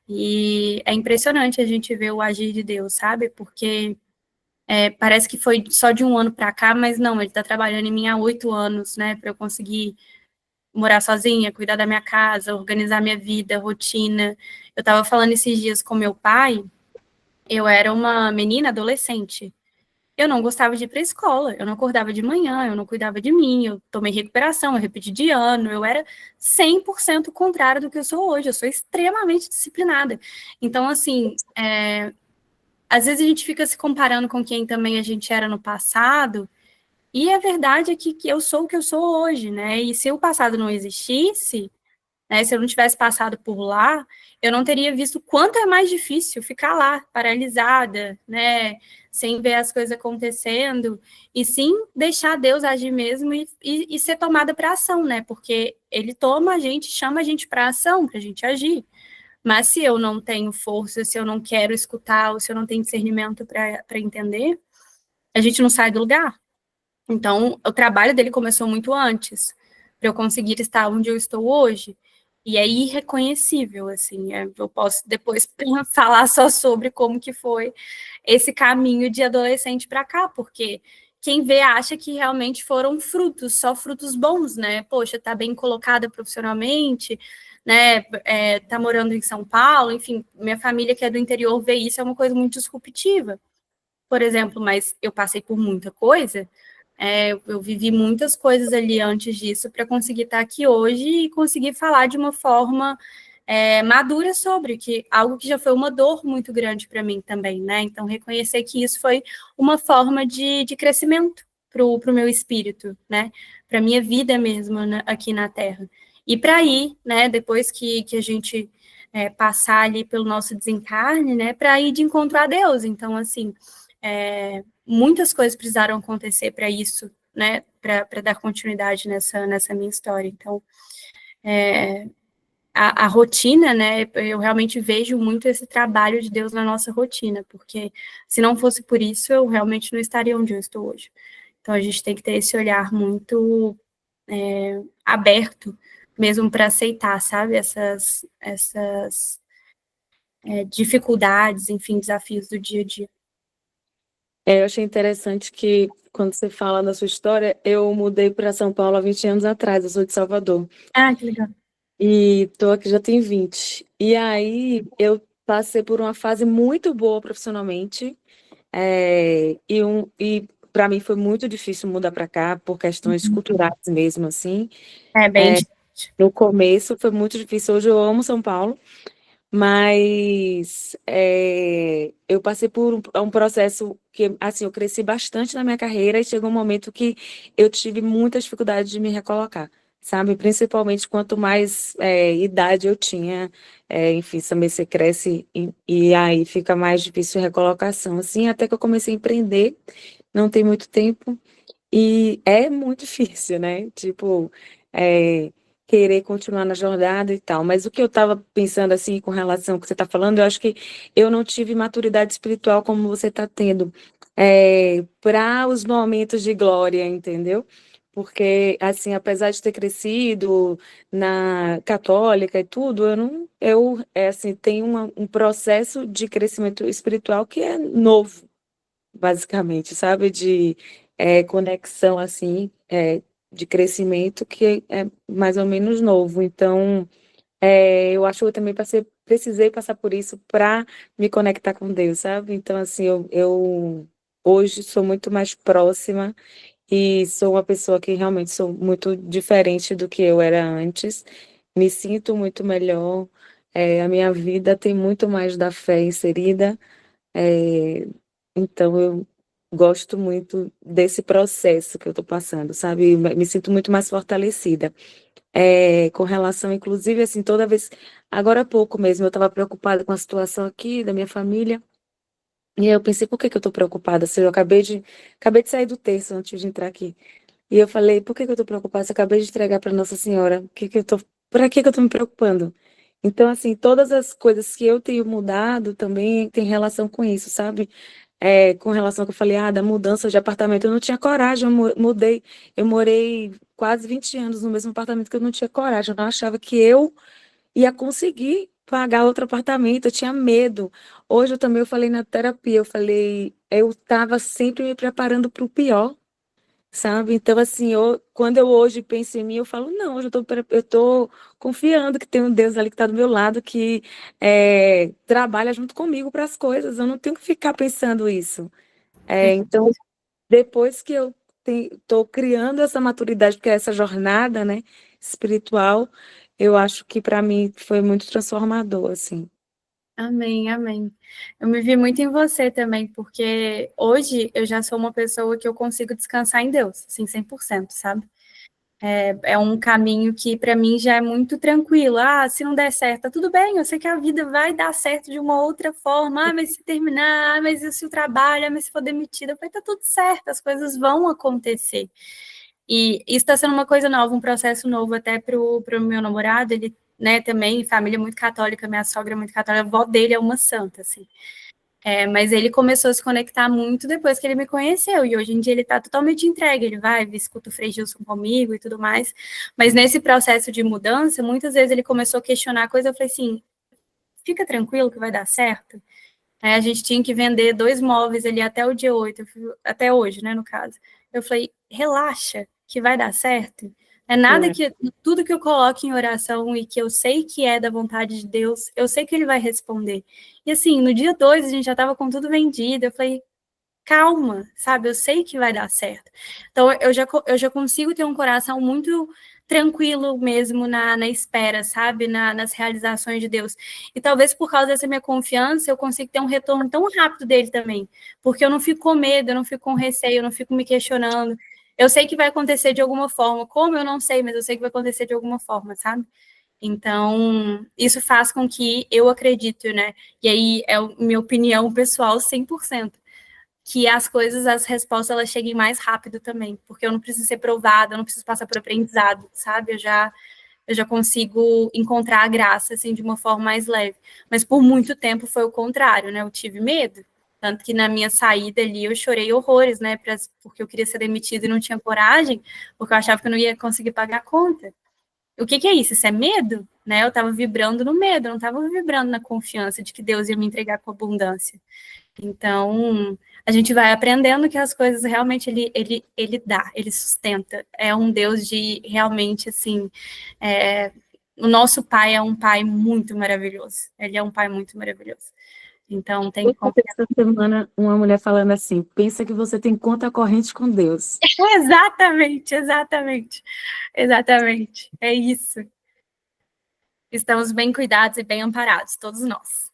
E é impressionante a gente ver o agir de Deus, sabe? Porque parece que foi só de 1 ano para cá, mas não, ele está trabalhando em mim há 8 anos, né? Para eu conseguir morar sozinha, cuidar da minha casa, organizar minha vida, rotina. Eu estava falando esses dias com meu pai, eu era uma menina adolescente. eu não gostava de ir para a escola, eu não acordava de manhã, eu não cuidava de mim, eu tomei recuperação, eu repeti de ano, eu era 100% contrário do que eu sou hoje, eu sou extremamente disciplinada. Então, assim, às vezes a gente fica se comparando com quem também a gente era no passado, e a verdade é que eu sou o que eu sou hoje, né? E se o passado não existisse, né, se eu não tivesse passado por lá, eu não teria visto o quanto é mais difícil ficar lá, paralisada, né, sem ver as coisas acontecendo, e sim deixar Deus agir mesmo e ser tomada para ação, né, porque Ele toma a gente, chama a gente para ação, para a gente agir. Mas se eu não tenho força, se eu não quero escutar, ou se eu não tenho discernimento para entender, a gente não sai do lugar. Então, o trabalho dele começou muito antes, para eu conseguir estar onde eu estou hoje. E é irreconhecível, assim, eu posso depois falar só sobre como que foi esse caminho de adolescente para cá, porque quem vê acha que realmente foram frutos, só frutos bons, né? Poxa, tá bem colocada profissionalmente, né? Tá morando em São Paulo, enfim, minha família que é do interior vê isso, é uma coisa muito disruptiva, por exemplo, mas eu passei por muita coisa, eu vivi muitas coisas ali antes disso para conseguir estar aqui hoje e conseguir falar de uma forma madura sobre que algo que já foi uma dor muito grande para mim também, né? Então, reconhecer que isso foi uma forma de crescimento para o meu espírito, né? Para a minha vida mesmo, né, aqui na Terra. E para ir, né, depois que a gente passar ali pelo nosso desencarne, né, para ir de encontro a Deus. Então, assim, muitas coisas precisaram acontecer para isso, né, para dar continuidade nessa minha história. Então, a rotina, né, eu realmente vejo muito esse trabalho de Deus na nossa rotina, porque se não fosse por isso, eu realmente não estaria onde eu estou hoje. Então, a gente tem que ter esse olhar muito aberto, mesmo para aceitar, sabe, essas dificuldades, enfim, desafios do dia a dia. Eu achei interessante que, quando você fala da sua história, eu mudei para São Paulo há 20 anos atrás, eu sou de Salvador. Ah, que legal. E tô aqui já tem 20. E aí eu passei por uma fase muito boa profissionalmente. E para mim foi muito difícil mudar para cá por questões culturais mesmo, assim. Bem diferente. No começo foi muito difícil. Hoje eu amo São Paulo, mas eu passei por um processo que, assim, eu cresci bastante na minha carreira e chegou um momento que eu tive muita dificuldade de me recolocar, sabe? Principalmente quanto mais idade eu tinha, enfim, também você cresce e aí fica mais difícil a recolocação, assim, até que eu comecei a empreender, não tem muito tempo, e é muito difícil, né? Tipo, querer continuar na jornada e tal. Mas o que eu estava pensando, assim, com relação ao que você está falando, eu acho que eu não tive maturidade espiritual como você está tendo, para os momentos de glória, entendeu? Porque, assim, apesar de ter crescido na católica e tudo, assim, tenho um processo de crescimento espiritual que é novo, basicamente, sabe? De conexão, assim, de crescimento que é mais ou menos novo. Então, eu acho que eu também precisei passar por isso para me conectar com Deus, sabe? Então, assim, eu hoje sou muito mais próxima e sou uma pessoa que realmente sou muito diferente do que eu era antes. Me sinto muito melhor. A minha vida tem muito mais da fé inserida. Então, eu gosto muito desse processo que eu estou passando, sabe? Me sinto muito mais fortalecida. Com relação, inclusive, assim, toda vez. Agora há pouco mesmo, eu estava preocupada com a situação aqui da minha família. E aí eu pensei, por que que eu estou preocupada? Se eu acabei de sair do terço antes de entrar aqui. E eu falei, por que que eu estou preocupada? Se eu acabei de entregar para Nossa Senhora, para que que eu estou me preocupando? Então, assim, todas as coisas que eu tenho mudado também tem relação com isso, sabe? Com relação ao que eu falei, da mudança de apartamento, eu não tinha coragem, mudei, eu morei quase 20 anos no mesmo apartamento que eu não tinha coragem, eu não achava que eu ia conseguir pagar outro apartamento, eu tinha medo. Hoje eu falei na terapia, eu estava sempre me preparando para o pior, sabe? Então, assim, quando eu hoje penso em mim, eu falo, não, hoje eu tô confiando que tem um Deus ali que está do meu lado, que trabalha junto comigo para as coisas, eu não tenho que ficar pensando isso. Então, depois que eu estou criando essa maturidade, porque é essa jornada, né, espiritual, eu acho que para mim foi muito transformador, assim. Amém, amém. Eu me vi muito em você também, porque hoje eu já sou uma pessoa que eu consigo descansar em Deus, assim, 100%, sabe? É um caminho que para mim já é muito tranquilo. Ah, se não der certo, tá tudo bem, eu sei que a vida vai dar certo de uma outra forma. Ah, mas se terminar, ah, mas e se o trabalho, ah, mas se for demitida, eu falei, tá tudo certo, as coisas vão acontecer. E isso está sendo uma coisa nova, um processo novo até pro meu namorado, ele, né, também, família muito católica, minha sogra é muito católica, a avó dele é uma santa, assim. Mas ele começou a se conectar muito depois que ele me conheceu, e hoje em dia ele está totalmente entregue, ele vai, escuta o Frei Gilson comigo e tudo mais, mas nesse processo de mudança, muitas vezes ele começou a questionar coisas, eu falei assim, fica tranquilo que vai dar certo. A gente tinha que vender 2 móveis ali até o dia 8, até hoje, né, no caso. Eu falei, relaxa, que vai dar certo. É nada que, tudo que eu coloque em oração e que eu sei que é da vontade de Deus, eu sei que ele vai responder. E assim, no dia 2 a gente já estava com tudo vendido, eu falei, calma, sabe? Eu sei que vai dar certo. Então, eu já consigo ter um coração muito tranquilo mesmo na espera, sabe? Nas realizações de Deus. E talvez por causa dessa minha confiança, eu consiga ter um retorno tão rápido dele também. Porque eu não fico com medo, eu não fico com receio, eu não fico me questionando. Eu sei que vai acontecer de alguma forma. Como eu não sei, mas eu sei que vai acontecer de alguma forma, sabe? Então, isso faz com que eu acredito, né? E aí é minha opinião pessoal 100%, que as coisas, as respostas, elas cheguem mais rápido também, porque eu não preciso ser provada, eu não preciso passar por aprendizado, sabe? Eu já consigo encontrar a graça, assim, de uma forma mais leve. Mas por muito tempo foi o contrário, né? Eu tive medo, tanto que na minha saída ali eu chorei horrores, né? Porque eu queria ser demitida e não tinha coragem, porque eu achava que eu não ia conseguir pagar a conta. O que é isso? Isso é medo? Né? Eu estava vibrando no medo, eu não estava vibrando na confiança de que Deus ia me entregar com abundância. Então, a gente vai aprendendo que as coisas realmente ele dá, ele sustenta. É um Deus de realmente, assim, o nosso pai é um pai muito maravilhoso. Ele é um pai muito maravilhoso. Então, tem Eu que escutei confiar. essa semana uma mulher falando assim, pensa que você tem conta corrente com Deus. Exatamente, exatamente, exatamente. É isso. Estamos bem cuidados e bem amparados, todos nós.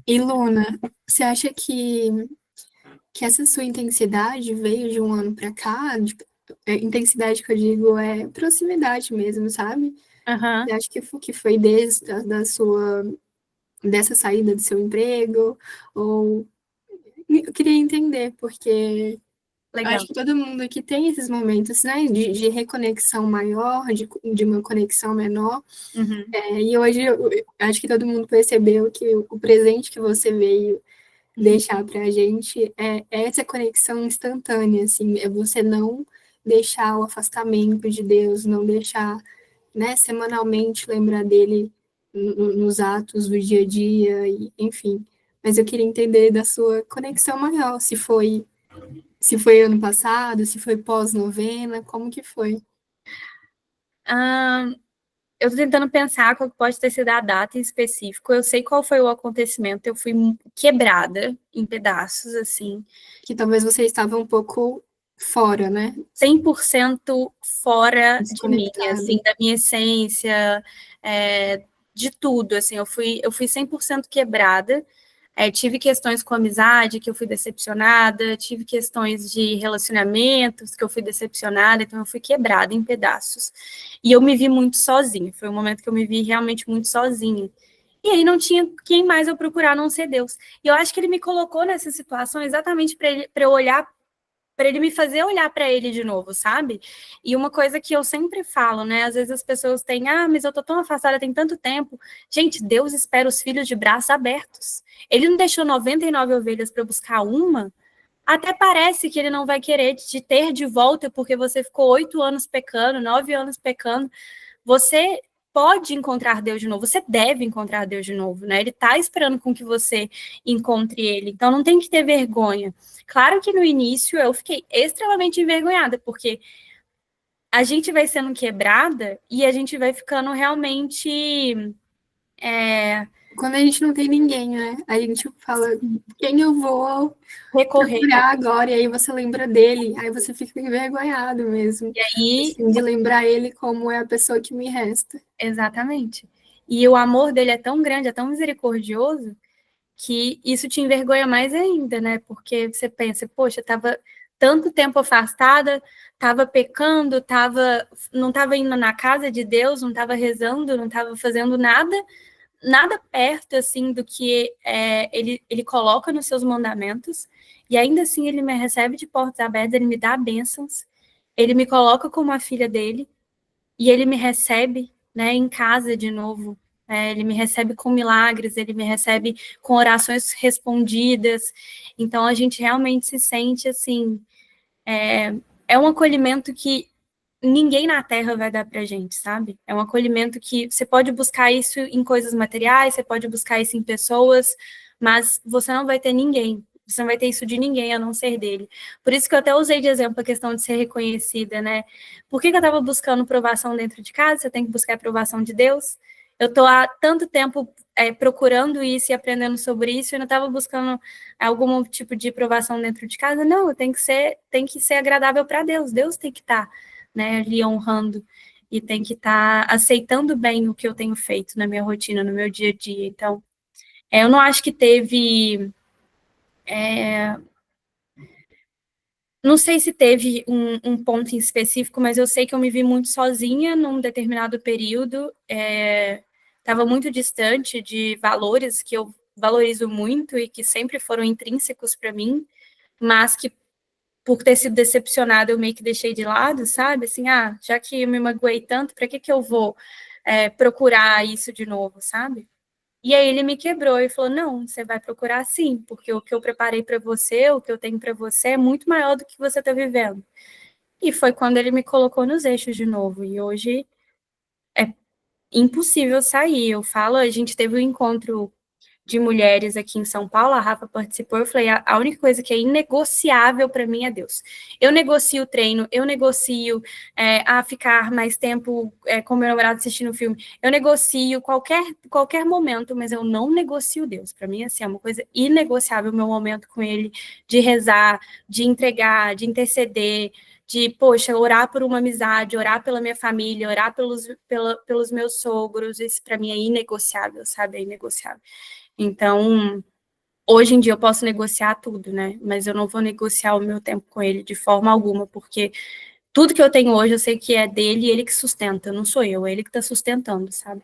E Luna, você acha que essa sua intensidade veio de um ano para cá? Tipo, intensidade que eu digo é proximidade mesmo, sabe? Uhum. Você acha que foi desde dessa saída do seu emprego? Ou eu queria entender, porque Legal. acho que todo mundo aqui tem esses momentos, né, de reconexão maior, de uma conexão menor. Uhum. E hoje eu acho que todo mundo percebeu que o presente que você veio deixar para a gente é essa conexão instantânea, assim, é você não deixar o afastamento de Deus, não deixar, né, semanalmente lembrar dele nos atos do dia a dia, e, enfim. Mas eu queria entender da sua conexão maior, se foi ano passado, se foi pós-novena, como que foi? Eu tô tentando pensar qual que pode ter sido a data em específico. Eu sei qual foi o acontecimento. Eu fui quebrada em pedaços, assim. Que talvez você estava um pouco fora, né? 100% fora de mim, assim, Desconectada. da minha essência, de tudo, assim. Eu fui 100% quebrada. Tive questões com amizade que eu fui decepcionada, tive questões de relacionamentos que eu fui decepcionada, então eu fui quebrada em pedaços. E eu me vi muito sozinha, foi um momento que eu me vi realmente muito sozinha. E aí não tinha quem mais eu procurar a não ser Deus. E eu acho que ele me colocou nessa situação exatamente para eu olhar, para ele me fazer olhar para ele de novo, sabe? E uma coisa que eu sempre falo, né? Às vezes as pessoas têm, mas eu tô tão afastada tem tanto tempo. Gente, Deus espera os filhos de braços abertos. Ele não deixou 99 ovelhas para buscar uma. Até parece que ele não vai querer te ter de volta porque você ficou 8 anos pecando, 9 anos pecando. Você pode encontrar Deus de novo, você deve encontrar Deus de novo, né? Ele está esperando com que você encontre ele. Então não tem que ter vergonha. Claro que no início eu fiquei extremamente envergonhada, porque a gente vai sendo quebrada e a gente vai ficando realmente quando a gente não tem ninguém, né? A gente fala, quem eu vou Recorrer. procurar agora? E aí você lembra dele, aí você fica envergonhado mesmo. E aí, Assim, de lembrar ele como é a pessoa que me resta. exatamente. E o amor dele é tão grande, é tão misericordioso, que isso te envergonha mais ainda, né? Porque você pensa, poxa, estava tanto tempo afastada, estava pecando, não estava indo na casa de Deus, não estava rezando, não estava fazendo nada perto assim do que ele coloca nos seus mandamentos, e ainda assim ele me recebe de portas abertas, ele me dá bênçãos, ele me coloca como a filha dele, e ele me recebe, né, em casa de novo. Ele me recebe com milagres, ele me recebe com orações respondidas. Então a gente realmente se sente assim, é um acolhimento que ninguém na Terra vai dar pra gente, sabe? É um acolhimento que você pode buscar isso em coisas materiais, você pode buscar isso em pessoas, mas você não vai ter ninguém. Você não vai ter isso de ninguém a não ser dele. Por isso que eu até usei de exemplo a questão de ser reconhecida, né? Por que eu estava buscando provação dentro de casa? Você tem que buscar a aprovação de Deus. Eu estou há tanto tempo procurando isso e aprendendo sobre isso, e eu não estava buscando algum tipo de provação dentro de casa. Não, tem que ser agradável para Deus. Deus tem que estar, né, ali honrando, e tem que estar aceitando bem o que eu tenho feito na minha rotina, no meu dia a dia. Então, eu não acho que teve. Não sei se teve um ponto em específico, mas eu sei que eu me vi muito sozinha num determinado período. Estava muito distante de valores que eu valorizo muito e que sempre foram intrínsecos para mim, mas que por ter sido decepcionada, eu meio que deixei de lado, sabe? Assim, já que eu me magoei tanto, para que eu vou procurar isso de novo, sabe? E aí ele me quebrou e falou: não, você vai procurar sim, porque o que eu preparei para você, o que eu tenho para você é muito maior do que você está vivendo. E foi quando ele me colocou nos eixos de novo. E hoje é impossível sair. Eu falo, a gente teve um encontro de mulheres aqui em São Paulo, a Rafa participou, eu falei, a única coisa que é inegociável para mim é Deus. Eu negocio o treino, eu negocio a ficar mais tempo com meu namorado assistindo filme, eu negocio qualquer momento, mas eu não negocio Deus. Para mim, assim, é uma coisa inegociável o meu momento com ele, de rezar, de entregar, de interceder, de, poxa, orar por uma amizade, orar pela minha família, orar pelos meus sogros, isso para mim é inegociável, sabe? É inegociável. Então, hoje em dia eu posso negociar tudo, né? Mas eu não vou negociar o meu tempo com ele de forma alguma, porque tudo que eu tenho hoje eu sei que é dele e ele que sustenta, não sou eu, é ele que tá sustentando, sabe?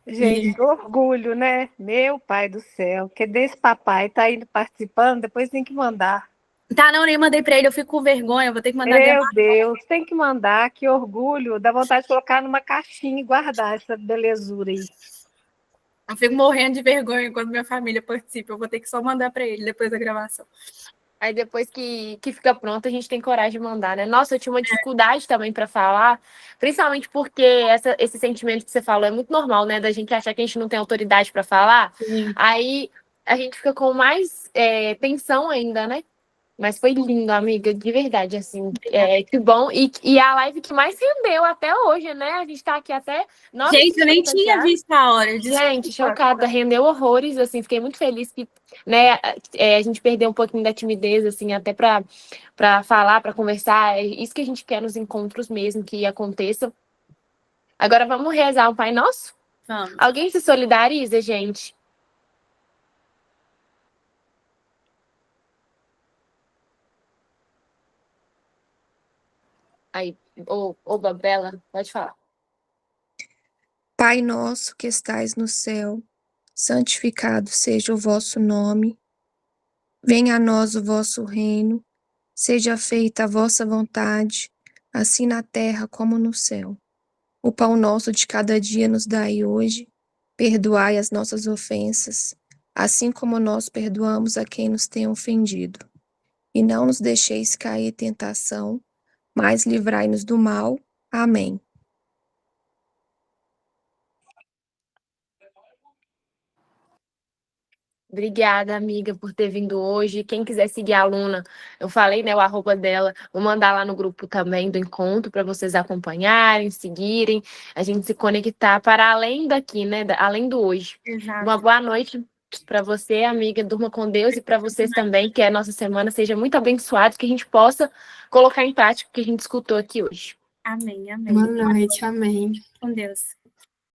Gente, que orgulho, né? Meu pai do céu, que desse papai tá indo participando, depois tem que mandar. Tá, não, nem mandei pra ele, eu fico com vergonha, vou ter que mandar Meu Deus, tem que mandar, que orgulho. Dá vontade de colocar numa caixinha e guardar essa belezura aí. Eu fico morrendo de vergonha quando minha família participa, eu vou ter que só mandar pra ele depois da gravação. Aí depois que fica pronto, a gente tem coragem de mandar, né? Nossa, eu tinha uma dificuldade também para falar, principalmente porque esse sentimento que você falou é muito normal, né? Da gente achar que a gente não tem autoridade para falar. Sim. Aí a gente fica com mais tensão ainda, né? Mas foi lindo, amiga, de verdade, assim. Que bom. E a live que mais rendeu até hoje, né? A gente tá aqui até 9 Gente, eu nem tinha visto a hora. Gente, chocada, rendeu horrores, assim, fiquei muito feliz que, né, a gente perdeu um pouquinho da timidez, assim, até para falar, para conversar, é isso que a gente quer nos encontros mesmo, que aconteça. Agora vamos rezar um Pai Nosso? Vamos. Alguém se solidariza, gente? Aí, ô Babela, pode falar. Pai nosso que estais no céu, santificado seja o vosso nome. Venha a nós o vosso reino. Seja feita a vossa vontade, assim na terra como no céu. O pão nosso de cada dia nos dai hoje. Perdoai as nossas ofensas, assim como nós perdoamos a quem nos tem ofendido. E não nos deixeis cair em tentação, mas livrai-nos do mal. Amém. Obrigada, amiga, por ter vindo hoje. Quem quiser seguir a Luna, eu falei, né, o arroba dela, vou mandar lá no grupo também do encontro para vocês acompanharem, seguirem, a gente se conectar para além daqui, né, além do hoje. Exato. Uma boa noite para você, amiga, durma com Deus, e para vocês também, que a nossa semana seja muito abençoada, que a gente possa colocar em prática o que a gente escutou aqui hoje. Amém, amém. Boa noite, amém. Com Deus.